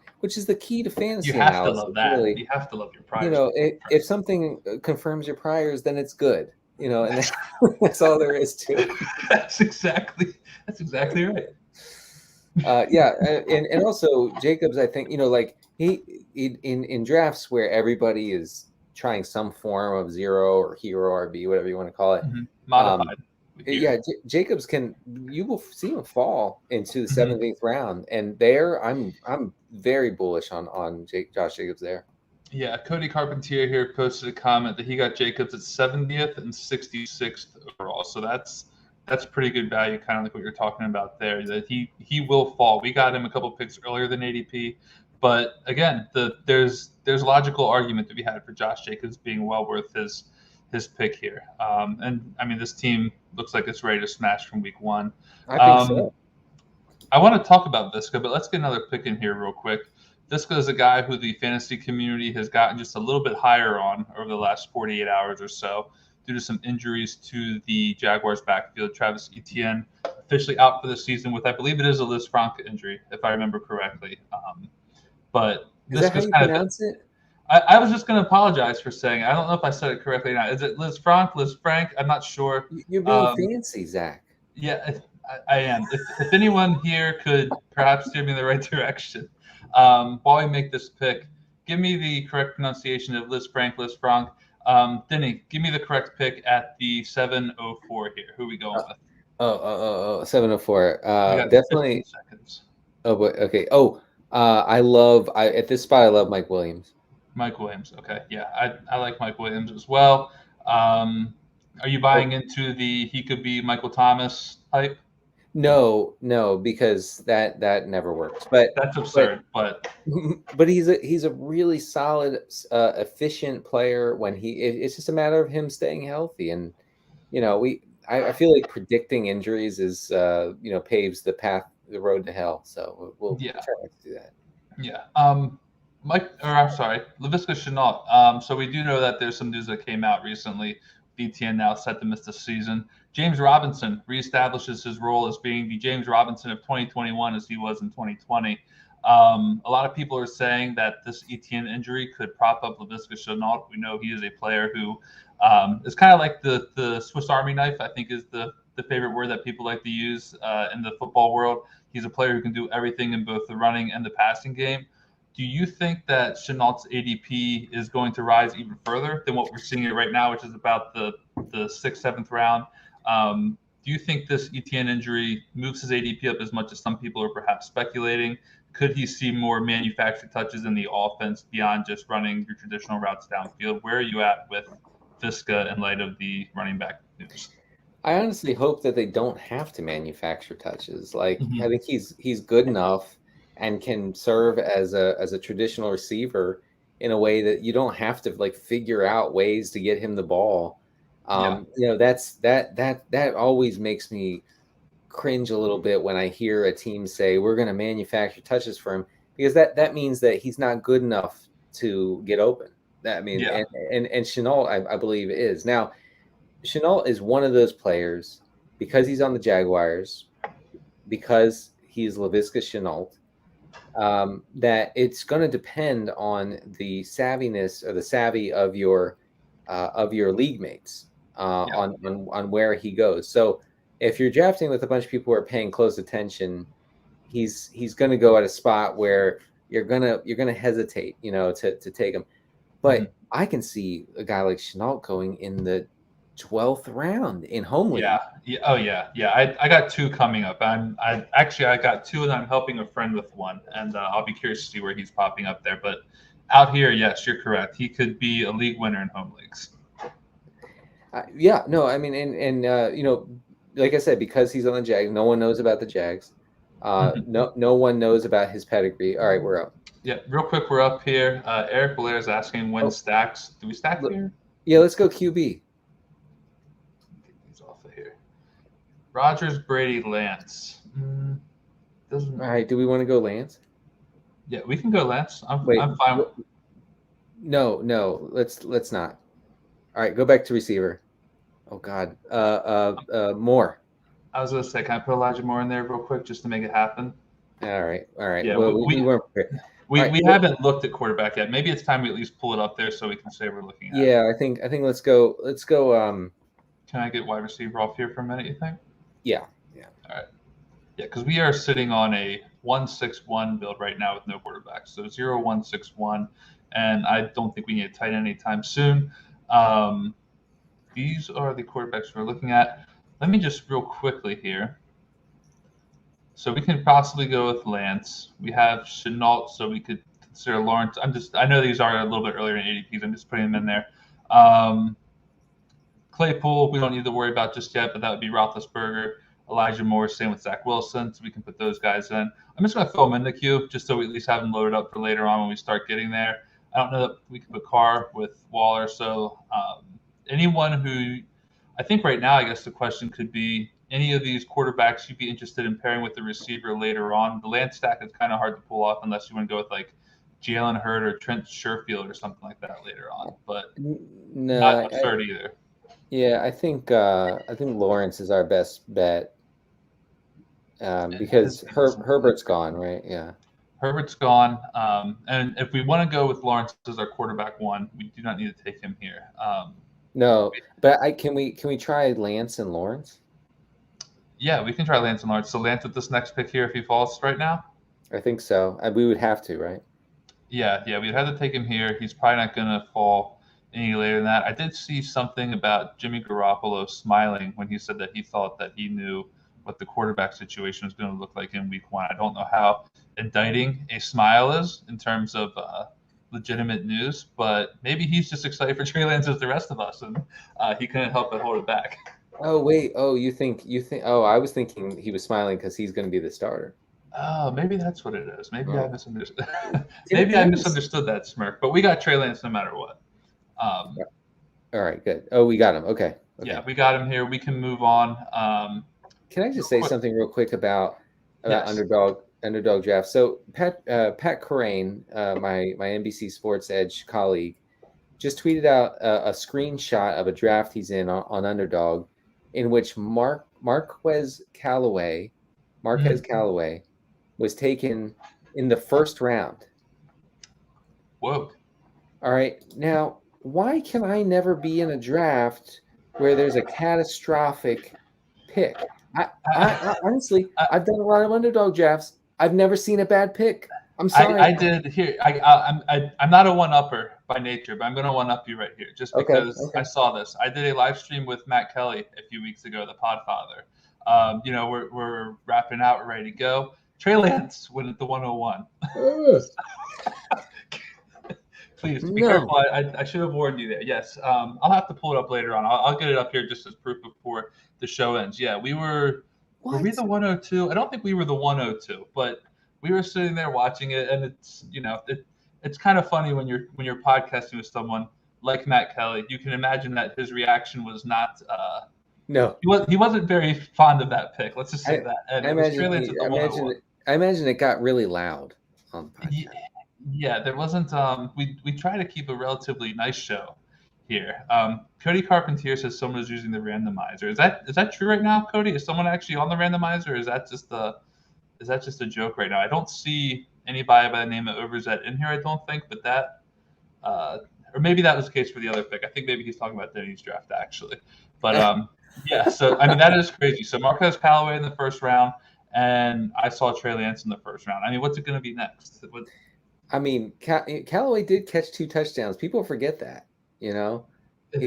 key to fantasy. You have analysis, to love that. really. You have to love your priors. If something confirms your priors, then it's good. And that's all there is to it. That's exactly right. And also Jacobs, I think, he in drafts where everybody is trying some form of zero or hero RB, whatever you want to call it. Modified. Jacobs you will see him fall into the 7th, 8th round, and there I'm very bullish on Josh Jacobs there. Yeah, Cody Carpentier here posted a comment that he got Jacobs at 70th and 66th overall. So that's pretty good value, kind of like what you're talking about there, that he will fall. We got him a couple picks earlier than ADP, but again, there's a logical argument to be had for Josh Jacobs being well worth his pick here. And I mean, this team looks like it's ready to smash from week 1. I think so. I want to talk about Visca, but let's get another pick in here real quick. Visca is a guy who the fantasy community has gotten just a little bit higher on over the last 48 hours or so due to some injuries to the Jaguars backfield. Travis Etienne officially out for the season with, I believe it is a Liz Frank injury, if I remember correctly. But is that how you pronounce it? I was just going to apologize for saying, I don't know if I said it correctly or not. Is it Liz Frank? I'm not sure. You're being fancy, Zach. Yeah, I am. If anyone here could perhaps steer me in the right direction. While we make this pick, give me the correct pronunciation of Liz Frank. Denny, give me the correct pick at the 7:04 here. Who are we going with? 7:04. Definitely. 15 seconds. Oh, but okay. At this spot, I love Mike Williams. Mike Williams. Okay. Yeah, I like Mike Williams as well. Are you buying into he could be Michael Thomas type? No, because that never works. But that's absurd. But he's a really solid, efficient player when it's just a matter of him staying healthy. And I feel like predicting injuries is paves the road to hell. So we'll try not to do that. Yeah. Laviska Shenault. So we do know that there's some news that came out recently. DTN now set to miss the season. James Robinson reestablishes his role as being the James Robinson of 2021 as he was in 2020. A lot of people are saying that this Etienne injury could prop up Laviska Shenault. We know he is a player who is kind of like the Swiss Army knife, I think is the favorite word that people like to use in the football world. He's a player who can do everything in both the running and the passing game. Do you think that Chenault's ADP is going to rise even further than what we're seeing it right now, which is about the 6th, 7th round? Do you think this Etienne injury moves his ADP up as much as some people are perhaps speculating? Could he see more manufactured touches in the offense beyond just running your traditional routes downfield? Where are you at with Visca in light of the running back news? I honestly hope that they don't have to manufacture touches. Like, I think he's good enough and can serve as a traditional receiver in a way that you don't have to like figure out ways to get him the ball. That always makes me cringe a little bit when I hear a team say we're going to manufacture touches for him, because that means that he's not good enough to get open. And Shenault, I believe, is. Now, Shenault is one of those players, because he's on the Jaguars, because he's Laviska Shenault, that it's going to depend on the savviness or the savvy of your league mates on where he goes. So if you're drafting with a bunch of people who are paying close attention, he's going to go at a spot where you're gonna hesitate, to take him. But I can see a guy like Shenault going in the 12th round in home league. I got 2 coming up. I got 2 and I'm helping a friend with one, and I'll be curious to see where he's popping up there. But out here, yes, you're correct. He could be a league winner in home leagues. Like I said, because he's on the Jags, no one knows about the Jags. No one knows about his pedigree. All right, we're up. Yeah, real quick, we're up here. Eric Blair is asking when stacks. Do we stack here? Yeah, let's go QB. Get these off of here. Rodgers, Brady, Lance. All right, do we want to go Lance? Yeah, we can go Lance. I'm fine. No, let's not. All right, go back to receiver. Oh God, Moore. I was gonna say, can I put Elijah Moore in there real quick just to make it happen? All right. Yeah, well, we weren't prepared. We haven't looked at quarterback yet. Maybe it's time we at least pull it up there so we can say we're looking at it. Yeah, I think let's go. Can I get wide receiver off here for a minute, you think? Yeah. All right. Yeah, because we are sitting on a 1-6-1 build right now with no quarterback. So 0-1-6-1, and I don't think we need a tight end anytime soon. These are the quarterbacks we're looking at. Let me just real quickly here. So we can possibly go with Lance. We have Shenault, so we could consider Lawrence. I know these are a little bit earlier in ADPs. I'm just putting them in there. Claypool, we don't need to worry about just yet, but that would be Roethlisberger. Elijah Moore, same with Zach Wilson, so we can put those guys in. I'm just going to throw them in the queue just so we at least have them loaded up for later on when we start getting there. I don't know that we can put Carr with Waller, so anyone who I think right now, I guess the question could be any of these quarterbacks you'd be interested in pairing with the receiver later on. The Lance stack is kind of hard to pull off unless you want to go with like Jalen Hurd or Trent Sherfield or something like that later on, but not absurd either. Yeah, I think Lawrence is our best bet because Herbert's gone, right? Yeah. Herbert's gone, and if we want to go with Lawrence as our quarterback one, we do not need to take him here. No, but can we try Lance and Lawrence? Yeah, we can try Lance and Lawrence. So Lance with this next pick here, if he falls right now? I think so. We would have to, right? Yeah, we'd have to take him here. He's probably not going to fall any later than that. I did see something about Jimmy Garoppolo smiling when he said that he thought that he knew what the quarterback situation was going to look like in week 1. I don't know how indicting a smile is in terms of legitimate news, but maybe he's just excited for Trey Lance as the rest of us, and he couldn't help but hold it back. Oh wait, you think? Oh, I was thinking he was smiling because he's going to be the starter. Oh, maybe that's what it is. Maybe I misunderstood. Maybe I misunderstood that smirk. But we got Trey Lance no matter what. All right, good. Oh, we got him. Okay. Yeah, we got him here. We can move on. Can I just say something real quick about Underdog draft? So Pat Corain, my NBC Sports Edge colleague, just tweeted out a screenshot of a draft he's in on Underdog, in which Marquez Callaway was taken in the first round. Whoa. All right. Now, why can I never be in a draft where there's a catastrophic pick? I honestly, I've done a lot of underdog drafts. I've never seen a bad pick. I'm sorry. I did here. I'm not a one-upper by nature, but I'm going to one-up you right here just because Okay. I saw this. I did a live stream with Matt Kelly a few weeks ago, the Podfather. We're wrapping out, we're ready to go. Trey Lance went at the 101. Please be careful. I should have warned you there. Yes, I'll have to pull it up later on. I'll get it up here just as proof before the show ends. Yeah, were we the 102? I don't think we were the 102, but we were sitting there watching it, and it's kind of funny when you're podcasting with someone like Matt Kelly. You can imagine that his reaction was not. No, he wasn't very fond of that pick. Let's just say that. And I imagine it got really loud on the podcast. Yeah, there wasn't. We try to keep a relatively nice show here. Cody Carpentier says someone is using the randomizer. Is that true right now, Cody? Is someone actually on the randomizer, or is that just a joke right now? I don't see anybody by the name of Overzet in here. I don't think, but that, or maybe that was the case for the other pick. I think maybe he's talking about Denny's draft actually. But yeah. So I mean that is crazy. So Marquez Callaway in the first round, and I saw Trey Lance in the first round. I mean, what's it going to be next? I mean, Callaway did catch 2 touchdowns. People forget that, He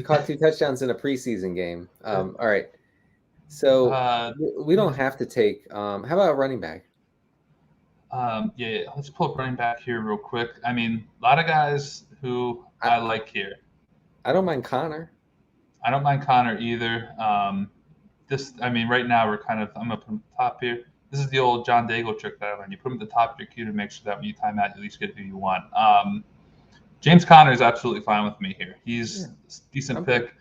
caught 2 touchdowns in a preseason game. All right. So we don't have to take how about running back? Yeah. Let's pull up running back here real quick. I mean, a lot of guys who I like here. I don't mind Connor. I don't mind Connor either. Right now I'm up on the top here. This is the old John Daigle trick that I learned. You put him at the top of your queue to make sure that when you time out, you at least get who you want. James Conner is absolutely fine with me here. He's a decent pick.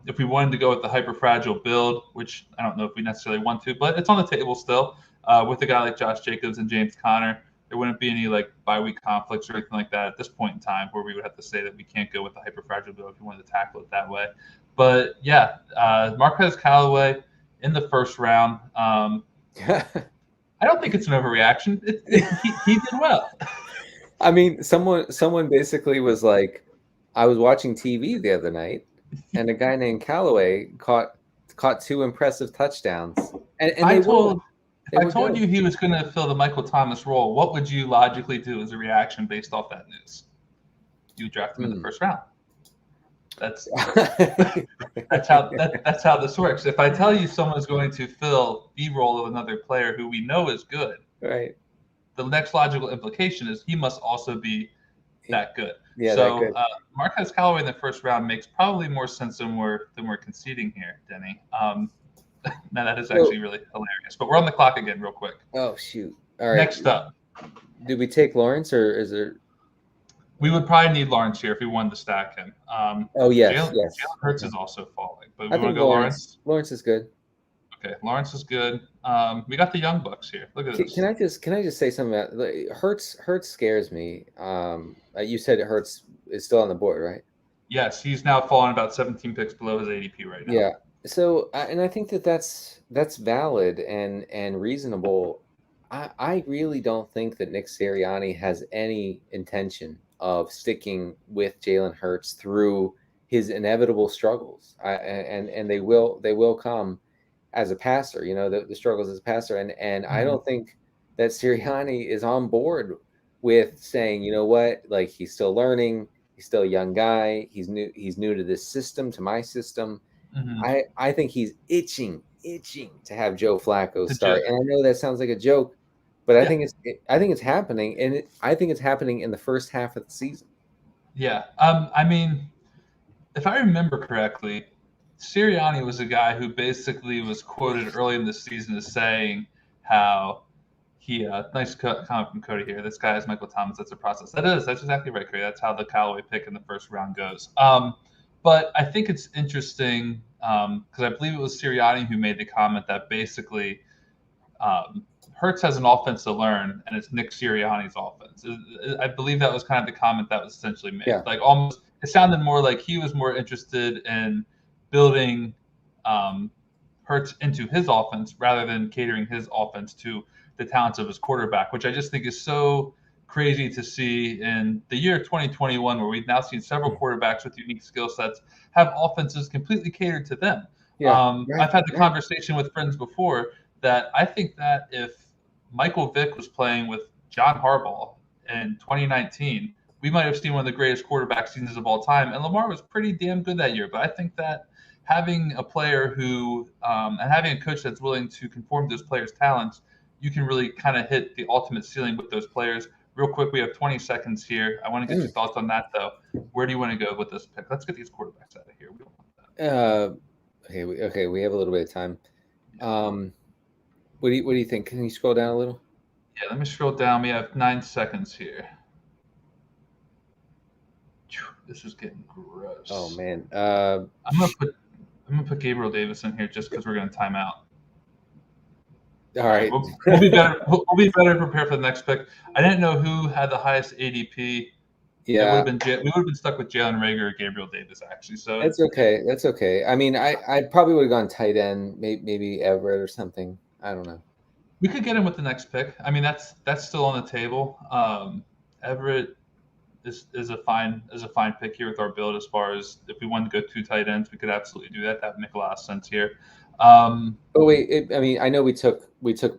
If we wanted to go with the hyper fragile build, which I don't know if we necessarily want to, but it's on the table still. With a guy like Josh Jacobs and James Conner, there wouldn't be any like bye-week conflicts or anything like that at this point in time where we would have to say that we can't go with the hyper fragile build if you wanted to tackle it that way. But yeah, Marquez Callaway in the first round. I don't think it's an overreaction. He did well. I mean, someone basically was like, I was watching TV the other night, and a guy named Callaway caught 2 impressive touchdowns. And I told you he was going to fill the Michael Thomas role. What would you logically do as a reaction based off that news? You draft him in the first round. That's how this works. If I tell you someone's going to fill the role of another player who we know is good, right? The next logical implication is he must also be that good. Yeah. So Marquez Callaway in the first round makes probably more sense than we're conceding here, Denny. Now that is actually really hilarious. But we're on the clock again, real quick. Oh shoot! All right. Next up, did we take Lawrence or is there? We would probably need Lawrence here if we wanted to stack him. Yes. Jalen Hurts is also falling, but we want to go Lawrence. Lawrence is good. Okay, Lawrence is good. We got the young bucks here. Look at this. Can I just say something about Hurts? Hurts scares me. You said Hurts is still on the board, right? Yes, he's now fallen about 17 picks below his ADP right now. Yeah. So, and I think that's valid and reasonable. I really don't think that Nick Sirianni has any intention of sticking with Jalen Hurts through his inevitable struggles. And they will come as a passer, the struggles as a passer. And I don't think that Sirianni is on board with saying, you know what, like he's still learning. He's still a young guy. He's new to this system, to my system. Mm-hmm. I think he's itching to have Joe Flacco start. And I know that sounds like a joke, but I think it's happening, and I think it's happening in the first half of the season. Yeah. I mean, if I remember correctly, Sirianni was a guy who basically was quoted early in the season as saying how he nice comment from Cody here. This guy is Michael Thomas. That's a process. That's exactly right, Cody. That's how the Callaway pick in the first round goes. But I think it's interesting because I believe it was Sirianni who made the comment that basically Hurts has an offense to learn, and it's Nick Sirianni's offense. I believe that was kind of the comment that was essentially made. Yeah. Like almost, it sounded more like he was more interested in building Hurts into his offense rather than catering his offense to the talents of his quarterback, which I just think is so crazy to see in the year 2021, where we've now seen several quarterbacks with unique skill sets have offenses completely catered to them. I've had the conversation with friends before that I think that if Michael Vick was playing with John Harbaugh in 2019, we might have seen one of the greatest quarterback seasons of all time. And Lamar was pretty damn good that year. But I think that having a player who and having a coach that's willing to conform to those players' talents, you can really kind of hit the ultimate ceiling with those players. Real quick, we have 20 seconds here. I want to get your thoughts on that, though. Where do you want to go with this pick? Let's get these quarterbacks out of here. We don't want that. Okay, we have a little bit of time. What do you think? Can you scroll down a little? Yeah, let me scroll down. We have 9 seconds here. This is getting gross. Oh man. I'm gonna put Gabriel Davis in here just because we're gonna time out. All right. We'll be better. We'll be better prepared for the next pick. I didn't know who had the highest ADP. Yeah, we would have been stuck with Jalen Reagor or Gabriel Davis actually. So that's okay. That's okay. I mean, I probably would have gone tight end, maybe Everett or something. I don't know. We could get him with the next pick. I mean, that's still on the table. Everett is a fine pick here with our build. As far as if we wanted to go 2 tight ends, we could absolutely do that. That would make a lot of sense here. Oh wait, I mean, I know we took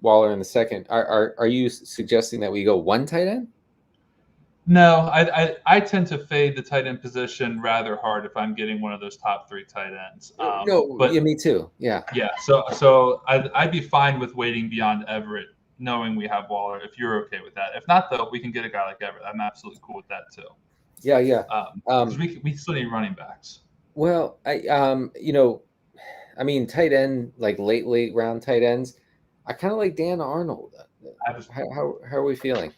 Waller in the second. Are you suggesting that we go 1 tight end? No, I tend to fade the tight end position rather hard if I'm getting one of those top 3 tight ends. But yeah, me too. Yeah. Yeah. So I'd be fine with waiting beyond Everett, knowing we have Waller. If you're okay with that, if not, though, we can get a guy like Everett. I'm absolutely cool with that too. Yeah. Because we still need running backs. Well, I mean, tight end, like late round tight ends, I kind of like Dan Arnold. How are we feeling?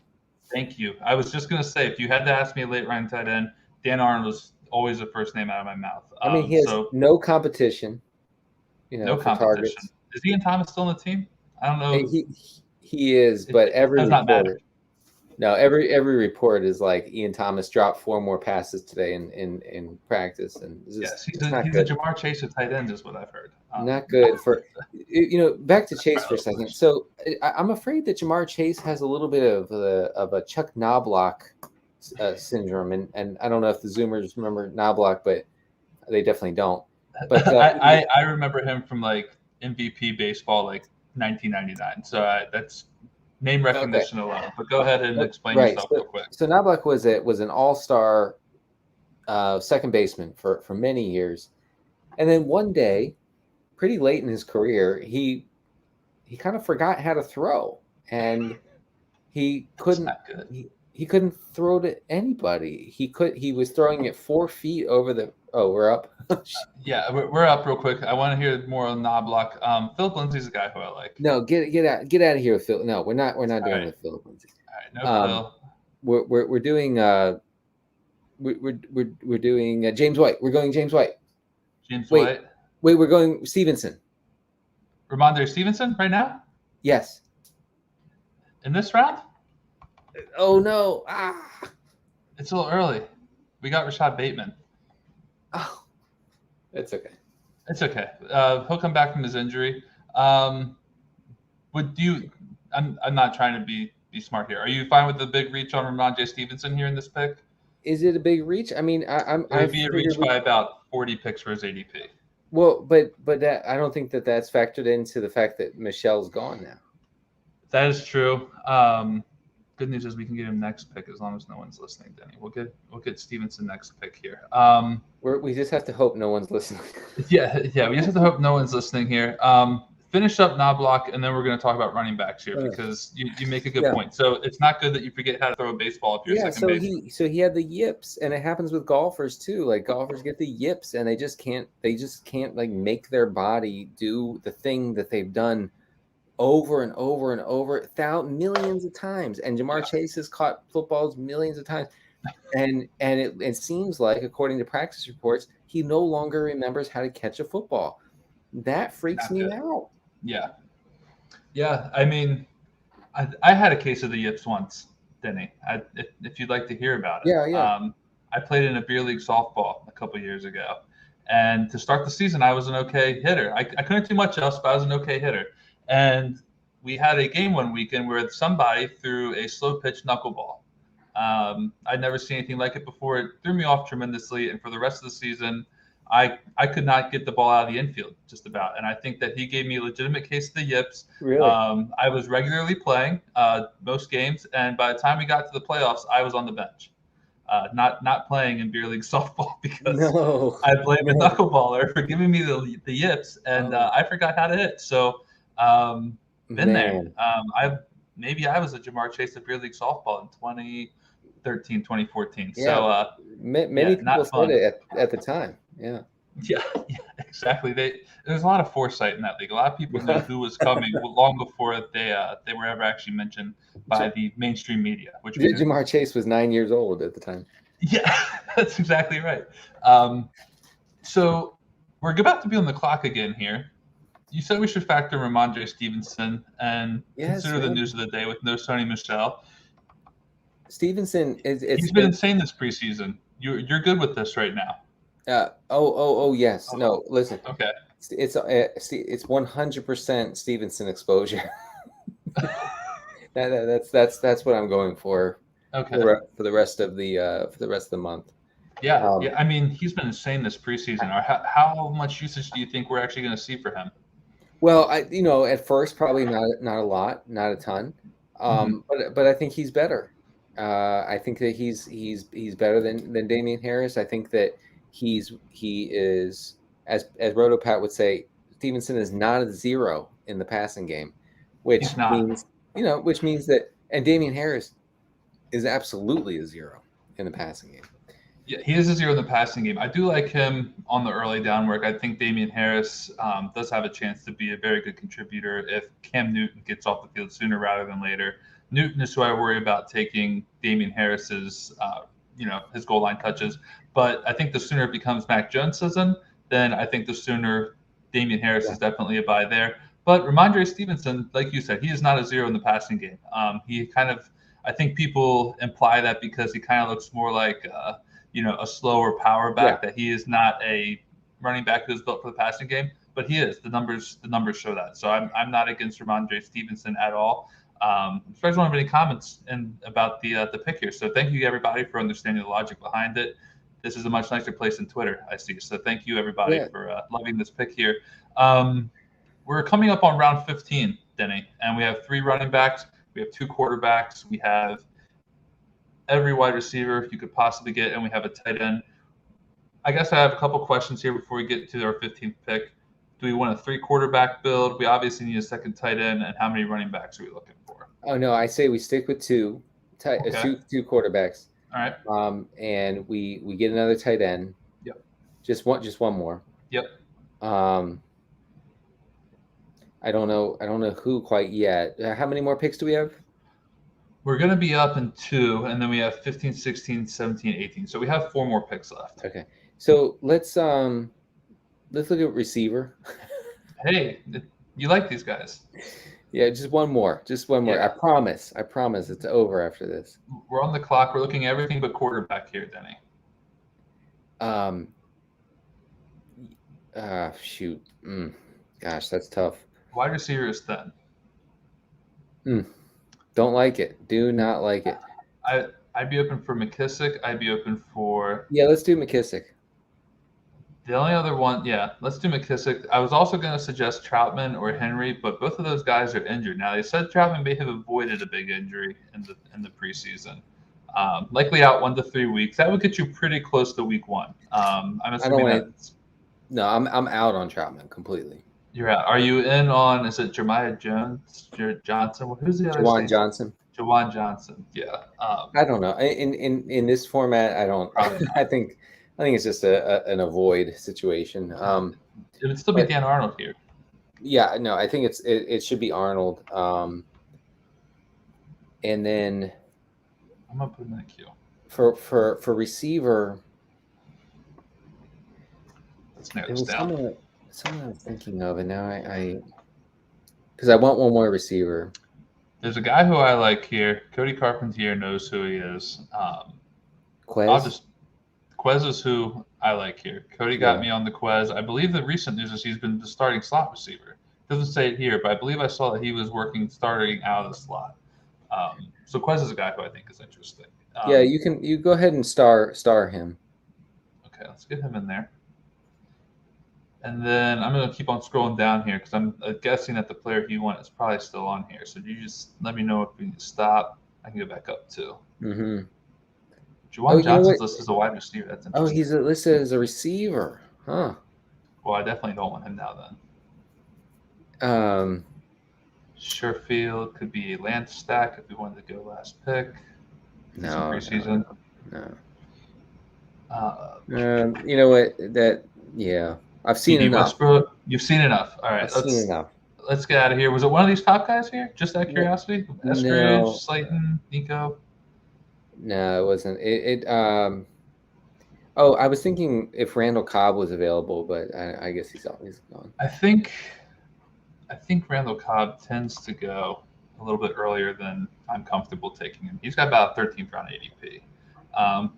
Thank you. I was just going to say, if you had to ask me a late round tight end, Dan Arnold was always the first name out of my mouth. I mean, he has no competition. No competition. Targets. Is Ian Thomas still on the team? I don't know. He is, but every report, every report is like Ian Thomas dropped 4 more passes today in practice, and he's a Jamar Chase of tight end, is what I've heard. Not good for back to Chase for a second. So I'm afraid that Jamar Chase has a little bit of a Chuck Knobloch syndrome, and I don't know if the Zoomers remember Knobloch, but they definitely don't. But I remember him from like MVP baseball, like 1999. So that's name recognition alone. But go ahead and explain yourself real quick. So Knobloch was an all-star second baseman for many years, and then one day, pretty late in his career, he kind of forgot how to throw, and he couldn't he couldn't throw to anybody. He was throwing it 4 feet over the. Oh, we're up. Yeah, we're up real quick. I want to hear more on Knobloch. Philip Lindsay's a guy who I like. No, get out of here with Phil. No, we're not doing it with Philip Lindsay. All right, no Phil. We're doing we're doing James White. We're going James White. White. Wait, we're going Stevenson. Ramondre Stevenson right now? Yes. In this round? Oh no! It's a little early. We got Rashad Bateman. Oh, it's okay. It's okay. He'll come back from his injury. I'm not trying to be smart here. Are you fine with the big reach on Ramondre Stevenson here in this pick? Is it a big reach? I mean, it would be a reach by about 40 picks for his ADP. Well, but that I don't think that's factored into the fact that Michelle's gone now. That is true. Good news is we can get him next pick as long as no one's listening, Denny. We'll get Stevenson next pick here. We just have to hope no one's listening. Yeah. We just have to hope no one's listening here. Finish up Knobloch, and then we're going to talk about running backs here because you make a good point. So it's not good that you forget how to throw a baseball if you're second base. So he had the yips, and it happens with golfers too. Like golfers get the yips, and they just can't like make their body do the thing that they've done over and over and over millions of times. And Jamar Chase has caught footballs millions of times. And it seems like, according to practice reports, he no longer remembers how to catch a football. That freaks me out. Yeah. I mean, I had a case of the yips once, Denny. If you'd like to hear about it. Yeah. I played in a beer league softball a couple years ago. And to start the season, I was an okay hitter. I couldn't do much else, but I was an okay hitter. And we had a game one weekend where somebody threw a slow pitch knuckleball. I'd never seen anything like it before. It threw me off tremendously, and for the rest of the season, I could not get the ball out of the infield just about. And I think that he gave me a legitimate case of the yips. Really? I was regularly playing most games, and by the time we got to the playoffs, I was on the bench, not playing in beer league softball because I blamed a knuckleballer for giving me the yips, and I forgot how to hit. So been there. I was a Jamar Chase of beer league softball in 2013, 2014. Yeah. So many people said it at the time. Yeah. Yeah, exactly. There's a lot of foresight in that league. A lot of people knew who was coming long before they were ever actually mentioned by the mainstream media. Which Jamar Chase was 9 years old at the time. Yeah, that's exactly right. So we're about to be on the clock again here. You said we should factor in Ramondre Stevenson and consider the news of the day with no Sony Michel. Stevenson he's been insane this preseason. You're good with this right now. Yes. No, listen. Okay. It's 100% Stevenson exposure. That's what I'm going for. Okay. For the rest of the month. Yeah. I mean, he's been insane this preseason. How much usage do you think we're actually going to see for him? Well, at first probably not a lot, not a ton. But I think he's better. I think that he's better than Damian Harris. I think that he is, as Rotopat would say, Stevenson is not a zero in the passing game, which means that, and Damian Harris is absolutely a zero in the passing game. Yeah, he is a zero in the passing game. I do like him on the early down work. I think Damian Harris does have a chance to be a very good contributor if Cam Newton gets off the field sooner rather than later. Newton is who I worry about taking Damian Harris's, his goal line touches. But I think the sooner it becomes Mac Jones' season, then I think the sooner Damian Harris is definitely a buy there. But Ramondre Stevenson, like you said, he is not a zero in the passing game. I think people imply that because he kind of looks more like, a slower power back, that he is not a running back who is built for the passing game, but he is. The numbers show that. So I'm not against Ramondre Stevenson at all. Especially don't have any comments about the pick here. So thank you everybody for understanding the logic behind it. This is a much nicer place than Twitter, I see. So thank you everybody for loving this pick here. We're coming up on round 15, Denny, and we have 3 running backs. We have 2 quarterbacks. We have every wide receiver you could possibly get, and we have a tight end. I guess I have a couple questions here before we get to our 15th pick. Do we want a 3 quarterback build? We obviously need a second tight end, and how many running backs are we looking for? Oh no, I say we stick with 2 quarterbacks. All right. And we get another tight end. Yep. Just one more. Yep. I don't know who quite yet. How many more picks do we have? We're going to be up in 2, and then we have 15, 16, 17, 18. So we have 4 more picks left. Okay. So let's look at receiver. Hey, you like these guys. Yeah, just one more. Yeah. I promise it's over after this. We're on the clock. We're looking at everything but quarterback here, Denny. Shoot. Gosh, that's tough. Wide receiver is thin. Don't like it. Do not like it. I'd be open for McKissick. I'd be open for... Yeah, let's do McKissick. The only other one, let's do McKissick. I was also going to suggest Troutman or Henry, but both of those guys are injured. Now, they said Troutman may have avoided a big injury in the preseason. Likely out 1 to 3 weeks. That would get you pretty close to week 1. I'm assuming No, I'm out on Troutman completely. You're out. Are you in on, is it Jeremiah Johnson? Who's the other Jawan Johnson. Jawan Johnson, yeah. I don't know. In this format, I don't. I think it's just an avoid situation. It would still be Dan Arnold here. Yeah, no, I think it should be Arnold. And then I'm gonna put him in the queue. For receiver, let's narrow this down. Someone I was thinking of, and now because I want one more receiver. There's a guy who I like here. Cody Carpentier knows who he is. Quez? Quez is who I like here. Cody got me on the Quez. I believe the recent news is he's been the starting slot receiver. Doesn't say it here, but I believe I saw that he was starting out of the slot. So Quez is a guy who I think is interesting. Yeah, you go ahead and star him. Okay, let's get him in there. And then I'm going to keep on scrolling down here because I'm guessing that the player you want is probably still on here. So you just let me know if we need to stop. I can go back up too. Mm-hmm. Juwan Johnson's listed as a wide receiver. That's interesting. Oh, he's listed as a receiver. Huh. Well, I definitely don't want him now then. Sherfield could be a Lance stack if we wanted to go last pick. No. Preseason. No. You know what? I've seen enough. Westbrook, you've seen enough. All right, I've seen enough. Let's get out of here. Was it one of these top guys here? Just out of curiosity? Eskridge, No. Slayton, Nico? No, it wasn't. I was thinking if Randall Cobb was available, but I guess he's always gone. I think Randall Cobb tends to go a little bit earlier than I'm comfortable taking him. He's got about 13th round ADP.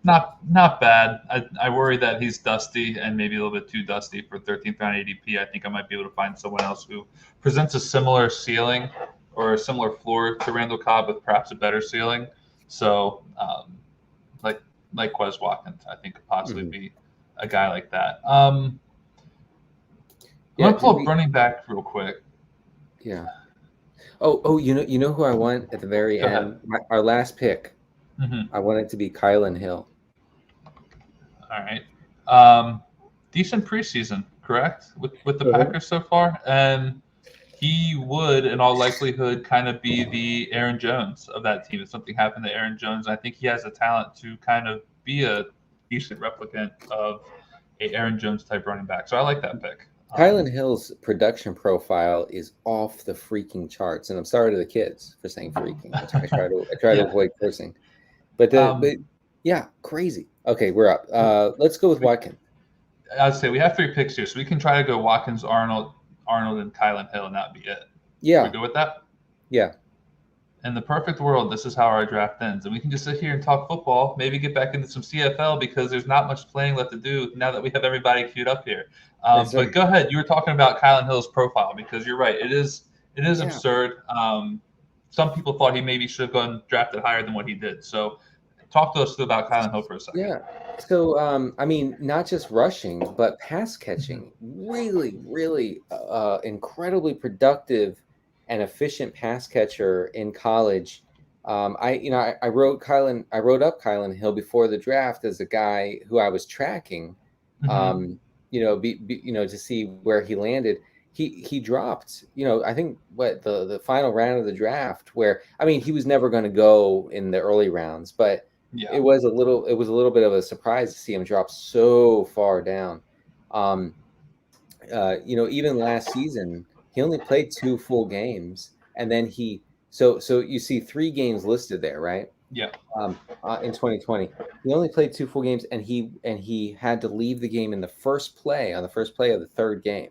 Not bad. I worry that he's dusty and maybe a little bit too dusty for 13th round ADP. I think I might be able to find someone else who presents a similar ceiling or a similar floor to Randall Cobb with perhaps a better ceiling. So, like Quez Watkins, I think could possibly be a guy like that. I'm gonna pull up running back real quick. Yeah. Oh, you know who I want at the very end? Our last pick. Mm-hmm. I want it to be Kylan Hill. All right. Decent preseason, correct? With the Packers so far. And he would, in all likelihood, kind of be the Aaron Jones of that team. If something happened to Aaron Jones, I think he has the talent to kind of be a decent replicant of a Aaron Jones type running back. So I like that pick. Kylan Hill's production profile is off the freaking charts, and I'm sorry to the kids for saying freaking. I try to avoid cursing, but yeah, crazy. Okay, we're up. Let's go with Watkins. I'd say we have 3 picks here, so we can try to go Watkins, Arnold, and Kylan Hill, and that'd be it. Yeah, we go with that. Yeah. In the perfect world, this is how our draft ends, and we can just sit here and talk football. Maybe get back into some CFL because there's not much playing left to do now that we have everybody queued up here. But go ahead. You were talking about Kylan Hill's profile because you're right. It is absurd. Some people thought he maybe should have gone drafted higher than what he did. So talk to us about Kylan Hill for a second. Yeah. So, not just rushing, but pass catching. Really, really incredibly productive and efficient pass catcher in college. I wrote up Kylan Hill before the draft as a guy who I was tracking. To see where he landed. He dropped, I think the final round of the draft where, he was never going to go in the early rounds, but it was a little bit of a surprise to see him drop so far down. Even last season, he only played 2 full games, and then so you see 3 games listed there, right? Yeah. In 2020, he only played 2 full games, and he had to leave the game in the first play of the 3rd game,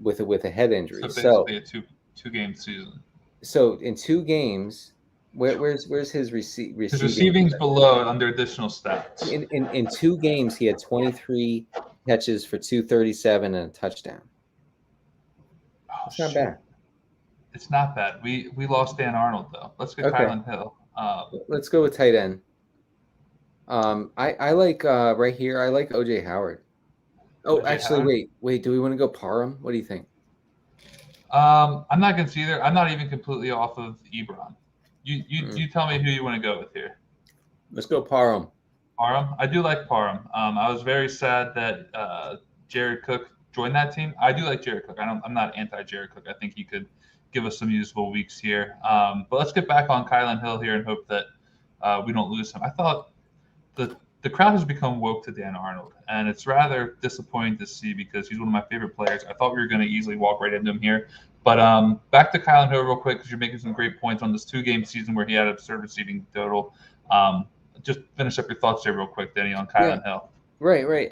with a head injury. So basically a 2-game season. So in 2 games, where's his receiving? His receiving's below under additional stats. In 2 games, he had 23 catches for 237 and a touchdown. It's not bad. It's not bad. We lost Dan Arnold though. Let's get Kylan Hill. Let's go with tight end. I like right here. I like OJ Howard. Oh, actually, wait. Do we want to go Parham? What do you think? I'm not against either. I'm not even completely off of Ebron. You tell me who you want to go with here. Let's go Parham. Parham. I do like Parham. I was very sad that Jared Cook joined that team. I do like Jared Cook. I'm not anti Jared Cook. I think he could give us some useful weeks here. But let's get back on Kylan Hill here and hope that we don't lose him. I thought the crowd has become woke to Dan Arnold, and it's rather disappointing to see because he's one of my favorite players. I thought we were going to easily walk right into him here. But back to Kylan Hill real quick because you're making some great points on this 2-game season where he had absurd receiving total. Just finish up your thoughts there real quick, Denny, on Kylan Hill. Right.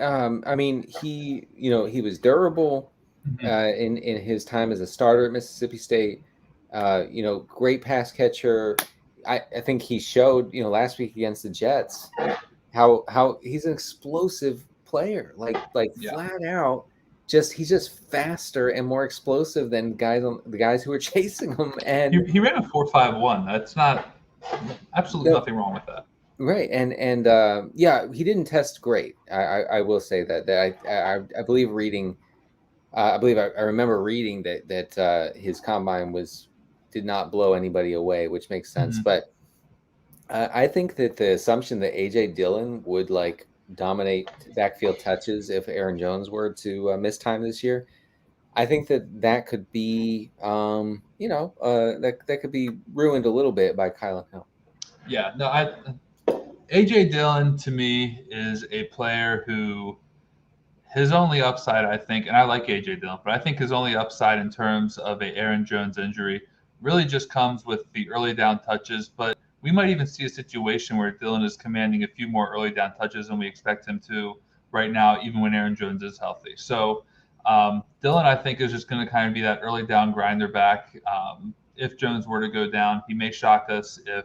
He was durable in his time as a starter at Mississippi State. Great pass catcher. I think he showed, last week against the Jets how he's an explosive player, flat out. he's just faster and more explosive than the guys who are chasing him. And he ran a 4.51. That's not absolutely nothing wrong with that. Right, and yeah, he didn't test great. I will say that I believe reading, I remember reading that his combine did not blow anybody away, which makes sense. But I think that the assumption that AJ Dillon would like dominate backfield touches if Aaron Jones were to miss time this year, I think that could be that could be ruined a little bit by Kylan Hill. Yeah, no, AJ Dillon to me is a player who his only upside, I think, and I like AJ Dillon, but I think his only upside in terms of a Aaron Jones injury really just comes with the early down touches. But we might even see a situation where Dillon is commanding a few more early down touches than we expect him to right now, even when Aaron Jones is healthy. So Dillon, I think, is just going to kind of be that early down grinder back. If Jones were to go down, he may shock us if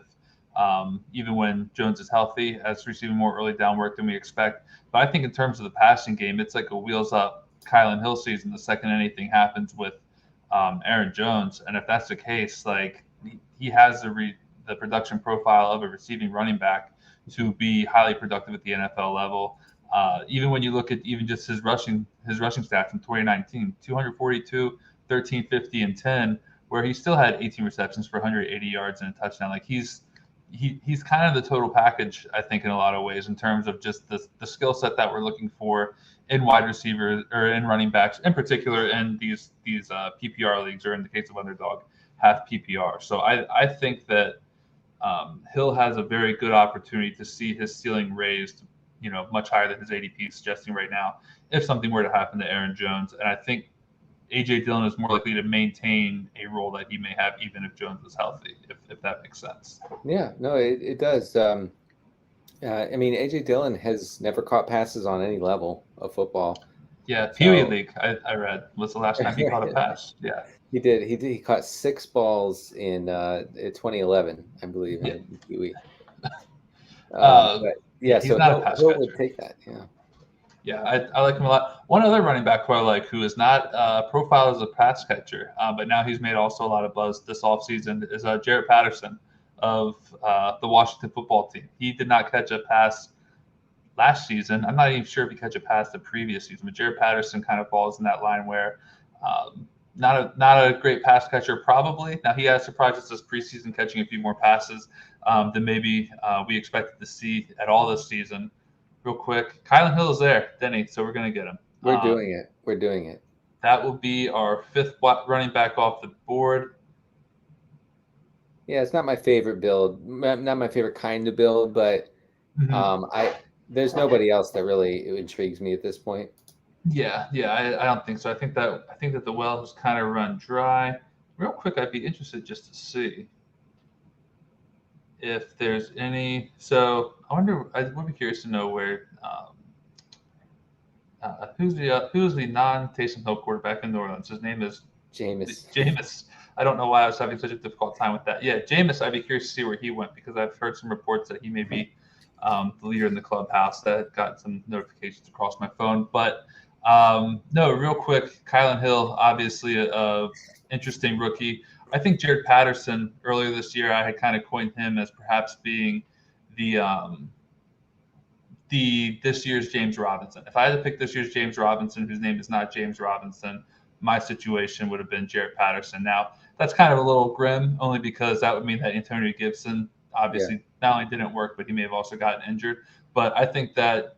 even when Jones is healthy, as receiving more early down work than we expect. But I think in terms of the passing game, it's like a wheels up Kylan Hill season the second anything happens with Aaron Jones. And if that's the case, like he has the production profile of a receiving running back to be highly productive at the NFL level. Even when you look at even just his rushing stats in 2019, 242, 1350, and 10, where he still had 18 receptions for 180 yards and a touchdown. Like he's kind of the total package, I think, in a lot of ways in terms of just the skill set that we're looking for in wide receivers or in running backs, in particular in these PPR leagues, or in the case of Underdog, half PPR. So I think that Hill has a very good opportunity to see his ceiling raised, much higher than his ADP is suggesting right now, if something were to happen to Aaron Jones. And I think AJ Dillon is more likely to maintain a role that he may have even if Jones is healthy, if that makes sense. Yeah, no, it does. I mean, AJ Dillon has never caught passes on any level of football. Yeah, Pee-wee League, I read, was the last time he caught a pass. Yeah. He did. He caught 6 balls in 2011, I believe, in Pee-wee. Yeah, so Hill would take that, yeah. Yeah, I like him a lot. One other running back who I like, who is not profiled as a pass catcher, but now he's made also a lot of buzz this offseason, is Jarrett Patterson of the Washington football team. He did not catch a pass last season. I'm not even sure if he catch a pass the previous season, but Jarrett Patterson kind of falls in that line where not a great pass catcher probably. Now he has surprised us this preseason, catching a few more passes than maybe we expected to see at all this season. Real quick, Kylan Hill is there, Denny, so we're going to get him. We're doing it. That will be our 5th running back off the board. Yeah, it's not my favorite build, not my favorite kind of build, but there's nobody else that really intrigues me at this point. Yeah, I don't think so. I think that the well has kind of run dry. Real quick, I'd be interested just to see if there's any. So I would be curious to know where who's the non-Taysom Hill quarterback in New Orleans. His name is Jameis. I don't know why I was having such a difficult time with that. Yeah, Jameis. I'd be curious to see where he went, because I've heard some reports that he may be the leader in the clubhouse. That got some notifications across my phone. But no, real quick, Kylan Hill, obviously a interesting rookie. I think Jared Patterson, earlier this year, I had kind of coined him as perhaps being this year's James Robinson. If I had to pick this year's James Robinson, whose name is not James Robinson, my situation would have been Jared Patterson. Now, that's kind of a little grim, only because that would mean that Antonio Gibson obviously not only didn't work, but he may have also gotten injured. But I think that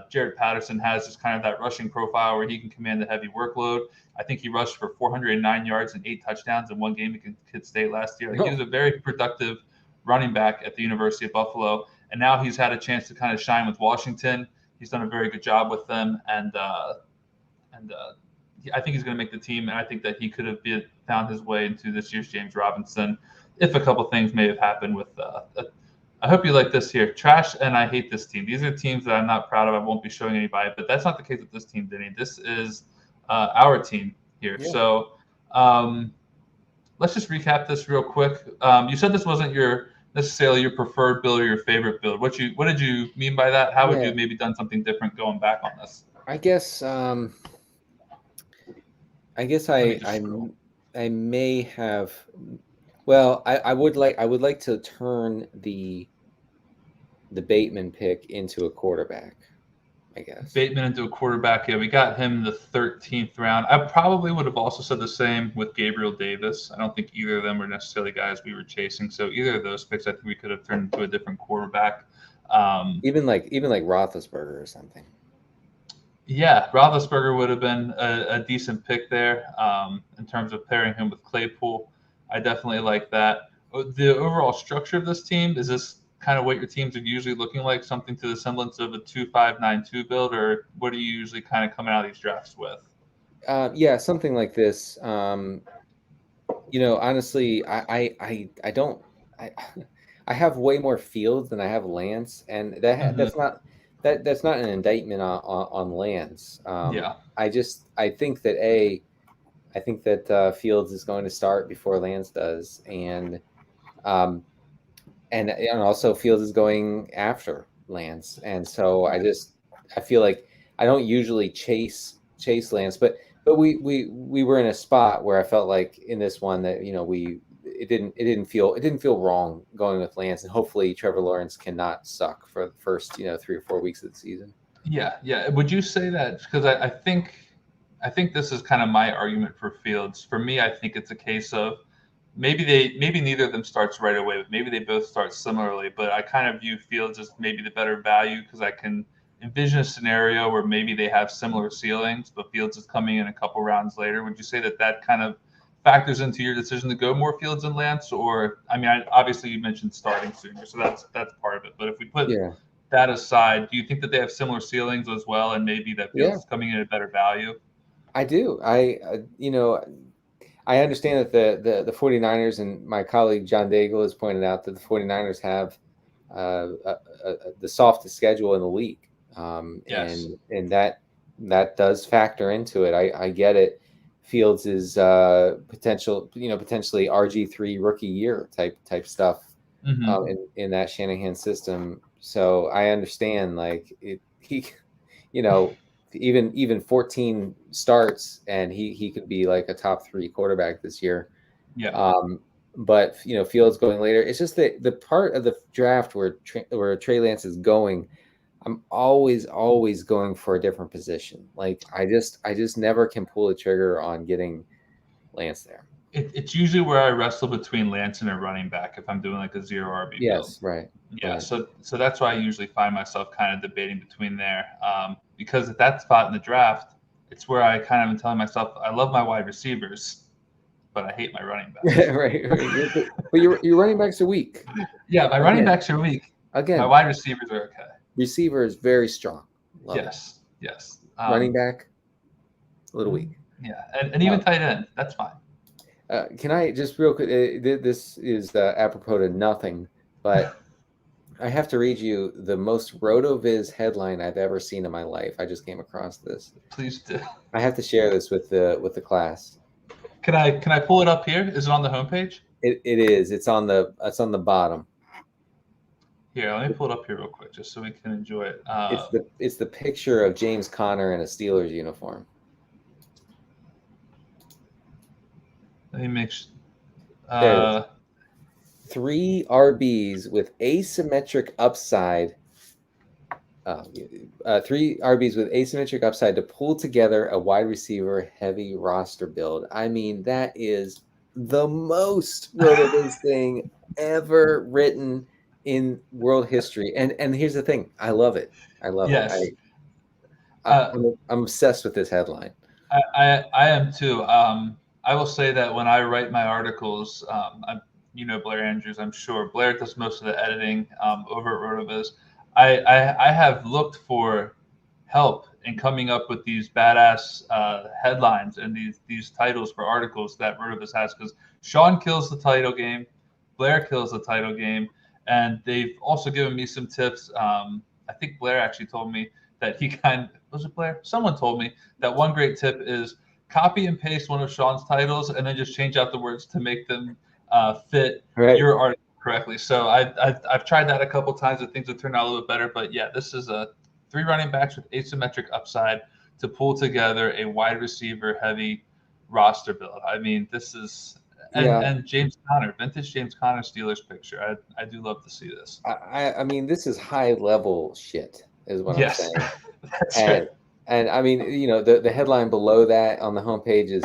Jared Patterson has just kind of that rushing profile where he can command the heavy workload. I think he rushed for 409 yards and 8 touchdowns in one game against Kent State last year. He was a very productive running back at the University of Buffalo, and now he's had a chance to kind of shine with Washington. He's done a very good job with them, and I think he's going to make the team, and I think that he could have found his way into this year's James Robinson if a couple things may have happened with I hope you like this here. Trash and I hate this team. These are teams that I'm not proud of. I won't be showing anybody, but that's not the case with this team, Denny. This is our team here. Yeah. So let's just recap this real quick. You said this wasn't necessarily your preferred build or your favorite build. What did you mean by that? How would you have maybe done something different going back on this? I guess I guess Let me just scroll. I may have. Well, I would like to turn the Bateman pick into a quarterback, I guess. Bateman into a quarterback. Yeah, we got him in the 13th round. I probably would have also said the same with Gabriel Davis. I don't think either of them were necessarily guys we were chasing. So either of those picks, I think we could have turned into a different quarterback. Even like Roethlisberger or something. Yeah, Roethlisberger would have been a decent pick there in terms of pairing him with Claypool. I definitely like that. The overall structure of this team, is this kind of what your teams are usually looking like, something to the semblance of a 2-5-9-2 build, or what are you usually kind of coming out of these drafts with? Yeah, something like this. Honestly, I don't I I have way more Fields than I have Lance, and Mm-hmm. that's not an indictment on Lance. Yeah. I think that Fields is going to start before Lance does, um, and also Fields is going after Lance, and so I feel like I don't usually chase Lance, but we were in a spot where I felt like in this one that it didn't feel wrong going with Lance, and hopefully Trevor Lawrence cannot suck for the first 3 or 4 weeks of the season. Yeah, yeah. Would you say that? Because I think this is kind of my argument for Fields. For me, I think it's a case of maybe neither of them starts right away, but maybe they both start similarly. But I kind of view Fields as maybe the better value because I can envision a scenario where maybe they have similar ceilings, but Fields is coming in a couple rounds later. Would you say that that kind of factors into your decision to go more Fields and Lance? Or I mean, obviously you mentioned starting sooner, so that's part of it. But if we put Yeah, that aside, do you think that they have similar ceilings as well, and maybe that Fields yeah, is coming in at better value? I do. I understand that the 49ers, and my colleague John Daigle has pointed out that the 49ers have the softest schedule in the league, Yes. and that does factor into it. I get it. Fields is potentially RG3 rookie year type stuff Hmm. in that Shanahan system. So I understand you know, even 14 starts and he could be like a top 3 quarterback this year. Yeah. Um, but Fields going later. It's just that the part of the draft where Trey Lance is going, I'm always going for a different position. Like I just never can pull the trigger on getting Lance there. It's usually where I wrestle between Lance and a running back if I'm doing like a zero RB build. Yes, right, Yeah, right. so that's why I usually find myself kind of debating between there, because at that spot in the draft, it's where I kind of am telling myself I love my wide receivers, but I hate my running backs. Right. But your running backs are weak. Yeah, my running Again, backs are weak. My again, wide receivers are okay. receiver is very strong. Love it. Yes, yes. Running back, a little weak. Yeah, and even tight end, that's fine. Can I just real quick? This is apropos to nothing, but I have to read you the most RotoViz headline I've ever seen in my life. I just came across this. Please do. I have to share this with the class. Can I pull it up here? Is it on the homepage? It is. It's on the bottom. Here, let me pull it up here real quick, just so we can enjoy it. It's the picture of James Conner in a Steelers uniform. Let me make. There it is. 3 RBs with asymmetric upside. 3 RBs with asymmetric upside to pull together a wide receiver heavy roster build. I mean, that is the most RotoViz thing ever written in world history. And here's the thing, I love it. I love Yes. it. I'm obsessed with this headline. I am too. I will say that when I write my articles, Blair Andrews, I'm sure Blair does most of the editing over at RotoViz. I have looked for help in coming up with these badass headlines and these titles for articles that RotoViz has, because Sean kills the title game, Blair kills the title game, and they've also given me some tips. I think Blair actually told me that was it Blair? Someone told me that one great tip is copy and paste one of Sean's titles and then just change out the words to make them fit your article correctly. So I've tried that a couple times and things have turned out a little bit better. But yeah, this is 3 running backs with asymmetric upside to pull together a wide receiver heavy roster build. I mean, this is and James Conner, vintage James Conner Steelers picture. I do love to see this. I mean, this is high level shit, is what I'm saying. That's right. And I mean, the headline below that on the homepage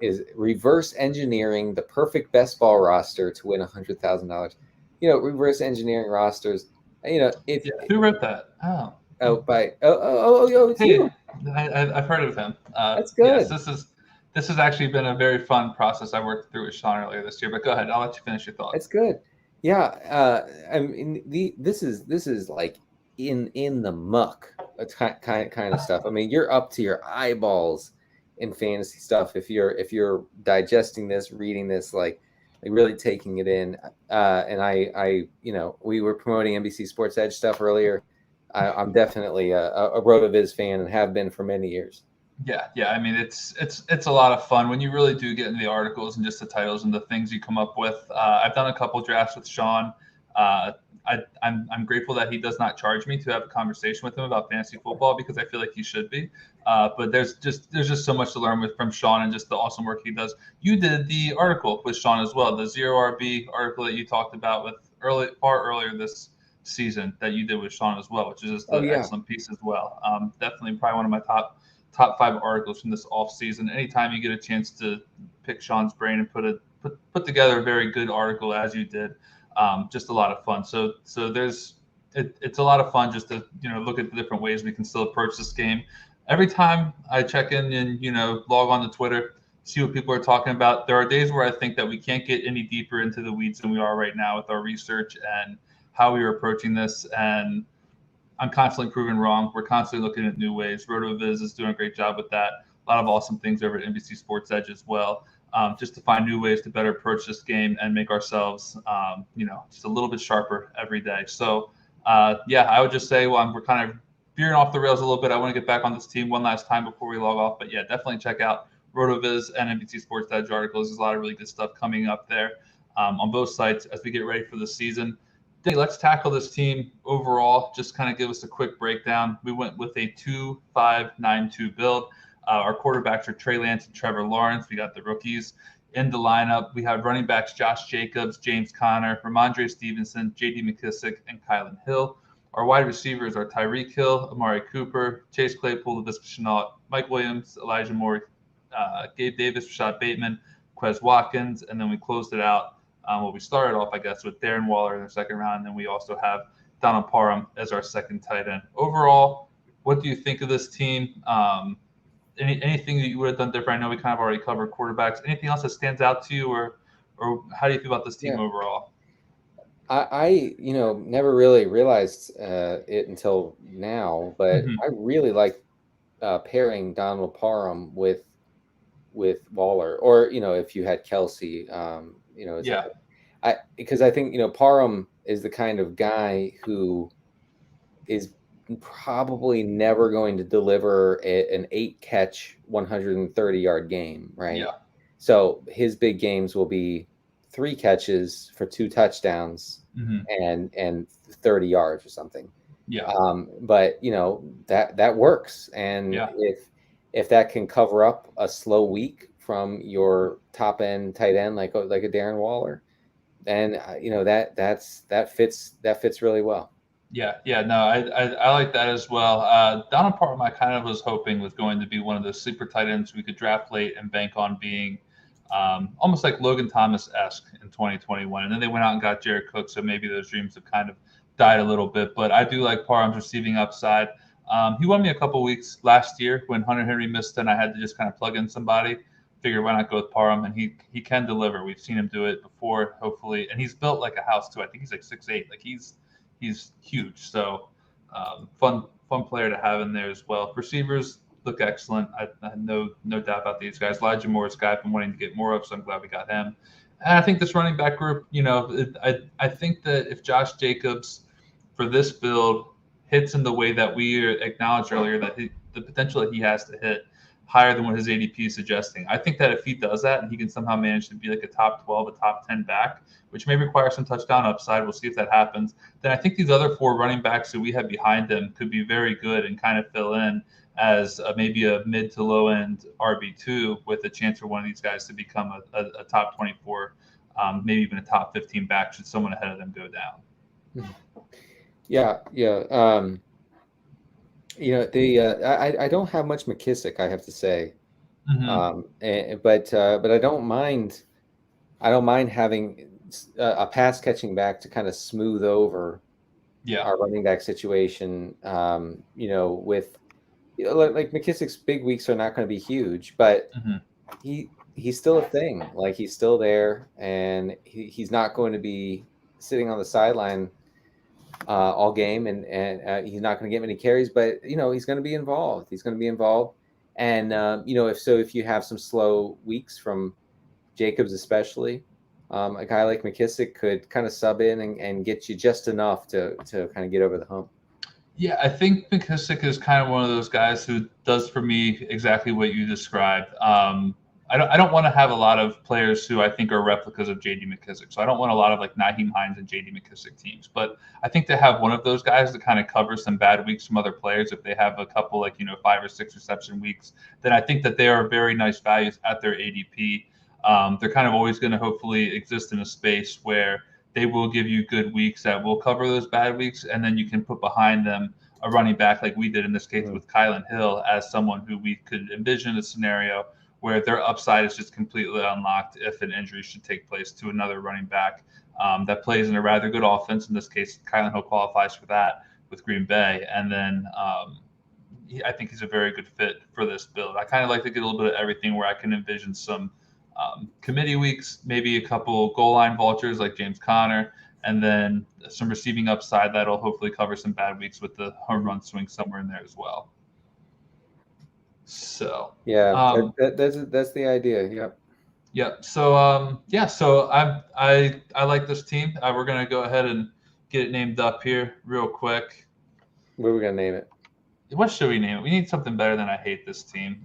is reverse engineering the perfect best ball roster to win $100,000. Reverse engineering rosters. Who wrote that? It's you. I've heard of him. That's good. Yes, this has actually been a very fun process I worked through with Sean earlier this year. But go ahead, I'll let you finish your thought. That's good. Yeah, I mean, this is like in the muck, kind of stuff. I mean, you're up to your eyeballs in fantasy stuff if you're digesting this, reading this, like really taking it in. And I we were promoting NBC Sports Edge stuff earlier. I'm definitely a RotoViz fan and have been for many years. Yeah. I mean, it's a lot of fun when you really do get into the articles and just the titles and the things you come up with. I've done a couple drafts with Sean. I'm grateful that he does not charge me to have a conversation with him about fantasy football because I feel like he should be. But there's just so much to learn from Sean and just the awesome work he does. You did the article with Sean as well, the Zero RB article that you talked about with far earlier this season that you did with Sean as well, which is just an excellent piece as well. Definitely probably one of my top 5 articles from this off season. Anytime you get a chance to pick Sean's brain and put together a very good article as you did, just a lot of fun. So it's a lot of fun just to look at the different ways we can still approach this game. Every time I check in and log on to Twitter, see what people are talking about. There are days where I think that we can't get any deeper into the weeds than we are right now with our research and how we are approaching this, and I'm constantly proven wrong. We're constantly looking at new ways. RotoViz is doing a great job with that. A lot of awesome things over at NBC Sports Edge as well, just to find new ways to better approach this game and make ourselves, just a little bit sharper every day. So, I would just say, we're kind of veering off the rails a little bit. I want to get back on this team one last time before we log off. But yeah, definitely check out RotoViz and NBC Sports Edge articles. There's a lot of really good stuff coming up there on both sites as we get ready for the season. Let's tackle this team overall. Just kind of give us a quick breakdown. We went with a 2-5-9-2 build. Our quarterbacks are Trey Lance and Trevor Lawrence. We got the rookies in the lineup. We have running backs Josh Jacobs, James Conner, Ramondre Stevenson, J.D. McKissick, and Kylan Hill. Our wide receivers are Tyreek Hill, Amari Cooper, Chase Claypool, Laviska Shenault, Mike Williams, Elijah Moore, Gabe Davis, Rashad Bateman, Quez Watkins, and then we closed it out. We started off, I guess, with Darren Waller in the second round, and then we also have Donald Parham as our second tight end. Overall, what do you think of this team? Anything that you would have done different? I know we kind of already covered quarterbacks. Anything else that stands out to you, or how do you feel about this team overall? I never really realized it until now, but I really like pairing Donald Parham with Waller, or if you had Kelsey. Because I think Parham is the kind of guy who is probably never going to deliver an 8-catch 130-yard game, right? Yeah. So his big games will be 3 catches for 2 touchdowns and 30 yards or something. Yeah. But that works, and if that can cover up a slow week from your top end tight end like a Darren Waller, then that fits really well. Yeah, no, I like that as well. Donald Parham, I kind of was hoping was going to be one of those sleeper tight ends we could draft late and bank on being almost like Logan Thomas-esque in 2021. And then they went out and got Jared Cook, so maybe those dreams have kind of died a little bit. But I do like Parham's receiving upside. He won me a couple weeks last year when Hunter Henry missed, and I had to just kind of plug in somebody. Figure why not go with Parham, and he can deliver. We've seen him do it before, hopefully, and he's built like a house too. I think he's like 6'8", like he's huge. So fun player to have in there as well. Receivers look excellent. I have no doubt about these guys. Elijah Moore is a guy I've been wanting to get more of, so I'm glad we got him. And I think this running back group, I think that if Josh Jacobs for this build hits in the way that we acknowledged earlier, that the potential that he has to hit higher than what his ADP is suggesting. I think that if he does that and he can somehow manage to be like a top 12, a top 10 back, which may require some touchdown upside, we'll see if that happens, then I think these other 4 running backs that we have behind him could be very good and kind of fill in. as maybe a mid to low end RB2 with a chance for one of these guys to become a top 24, maybe even a top 15 back should someone ahead of them go down. Yeah. I don't have much McKissick, I have to say. But I don't mind. I don't mind having a pass catching back to kind of smooth over our running back situation. With like McKissick's big weeks are not going to be huge, but he's still a thing. Like he's still there, and he's not going to be sitting on the sideline all game, and he's not going to get many carries. But he's going to be involved. And if you have some slow weeks from Jacobs, especially, a guy like McKissick could kind of sub in and get you just enough to kind of get over the hump. Yeah, I think McKissick is kind of one of those guys who does for me exactly what you described. I don't want to have a lot of players who I think are replicas of J.D. McKissick. So I don't want a lot of like Nyheim Hines and J.D. McKissick teams. But I think to have one of those guys to kind of cover some bad weeks from other players, if they have a couple 5 or 6 reception weeks, then I think that they are very nice values at their ADP. They're kind of always going to hopefully exist in a space where they will give you good weeks that will cover those bad weeks, and then you can put behind them a running back like we did in this case with Kylan Hill as someone who we could envision a scenario where their upside is just completely unlocked if an injury should take place to another running back that plays in a rather good offense. In this case, Kylan Hill qualifies for that with Green Bay. And then I think he's a very good fit for this build. I kind of like to get a little bit of everything where I can envision some committee weeks, maybe a couple goal line vultures like James Conner, and then some receiving upside that'll hopefully cover some bad weeks with the home run swing somewhere in there as well. So that's the idea. Yep. Yep. So so I like this team. We're gonna go ahead and get it named up here real quick. What are we gonna name it? What should we name it? We need something better than I hate this team.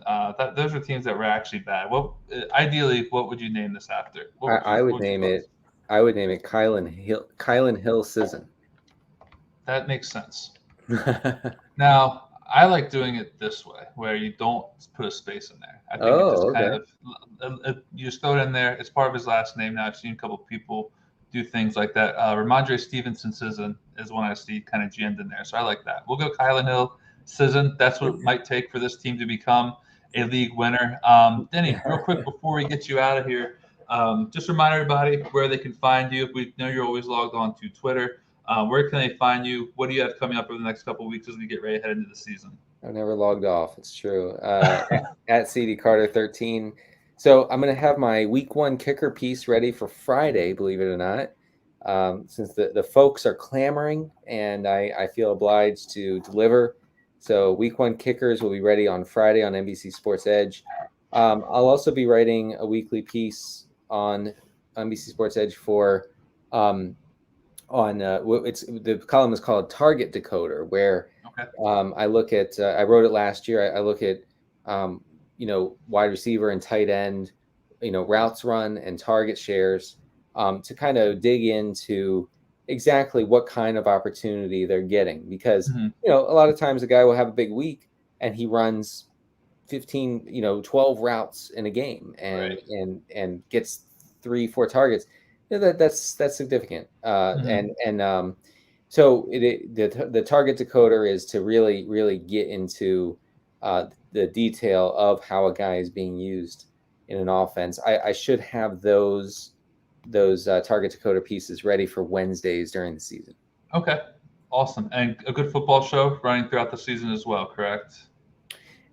Those are teams that were actually bad. Well, ideally, what would you name this after? I would name it Kylan Hill Season. That makes sense. Now, I like doing it this way, where you don't put a space in there. I think it just kind of you just throw it in there. It's part of his last name. Now I've seen a couple of people do things like that. Ramondre Stevenson Season is one I see kind of jammed in there, so I like that. We'll go Kylan Hill Season. That's what it might take for this team to become a league winner. Denny, real quick before we get you out of here, just remind everybody where they can find you. We know you're always logged on to Twitter. Where can they find you? What do you have coming up over the next couple of weeks as we get ready to head into the season? I've never logged off. It's true. At CD Carter 13. So I'm going to have my week 1 kicker piece ready for Friday, believe it or not, since the folks are clamoring and I feel obliged to deliver. So week 1 kickers will be ready on Friday on NBC Sports Edge. I'll also be writing a weekly piece on NBC Sports Edge for the column is called Target Decoder, where I look at I wrote it last year. I look at wide receiver and tight end, routes run and target shares to kind of dig into exactly what kind of opportunity they're getting, because a lot of times a guy will have a big week and he runs 15 12 routes in a game and gets 3-4 targets. That's significant. So the target decoder is to really get into the detail of how a guy is being used in an offense. I should have those target decoder pieces ready for Wednesdays during the season. Okay, awesome. And a good football show running throughout the season as well, correct?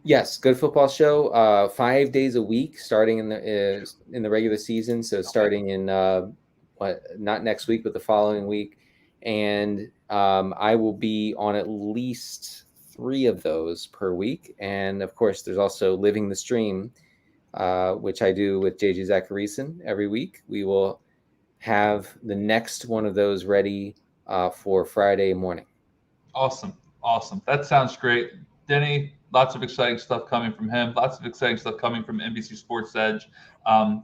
Yes, good football show. 5 days a week, starting in the regular season. So starting in not next week, but the following week, and I will be on at least 3 of those per week. And of course, there's also Living the Stream, which I do with JJ Zacharyson every week. We will have the next one of those ready for Friday morning. Awesome. That sounds great. Denny, lots of exciting stuff coming from him. Lots of exciting stuff coming from NBC Sports Edge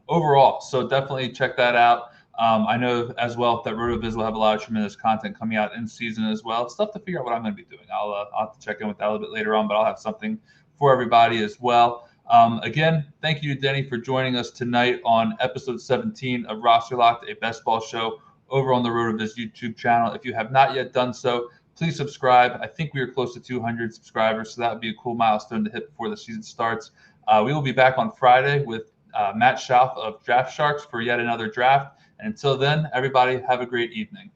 overall. So definitely check that out. I know as well that RotoViz will have a lot of tremendous content coming out in season as well. Stuff to figure out what I'm going to be doing. I'll have to check in with that a little bit later on, but I'll have something for everybody as well. Again, thank you to Denny for joining us tonight on episode 17 of Roster Locked, a best ball show over on the road of his YouTube channel. If you have not yet done so, please subscribe. I think we are close to 200 subscribers, so that would be a cool milestone to hit before the season starts. We will be back on Friday with Matt Schauf of Draft Sharks for yet another draft. And until then, everybody have a great evening.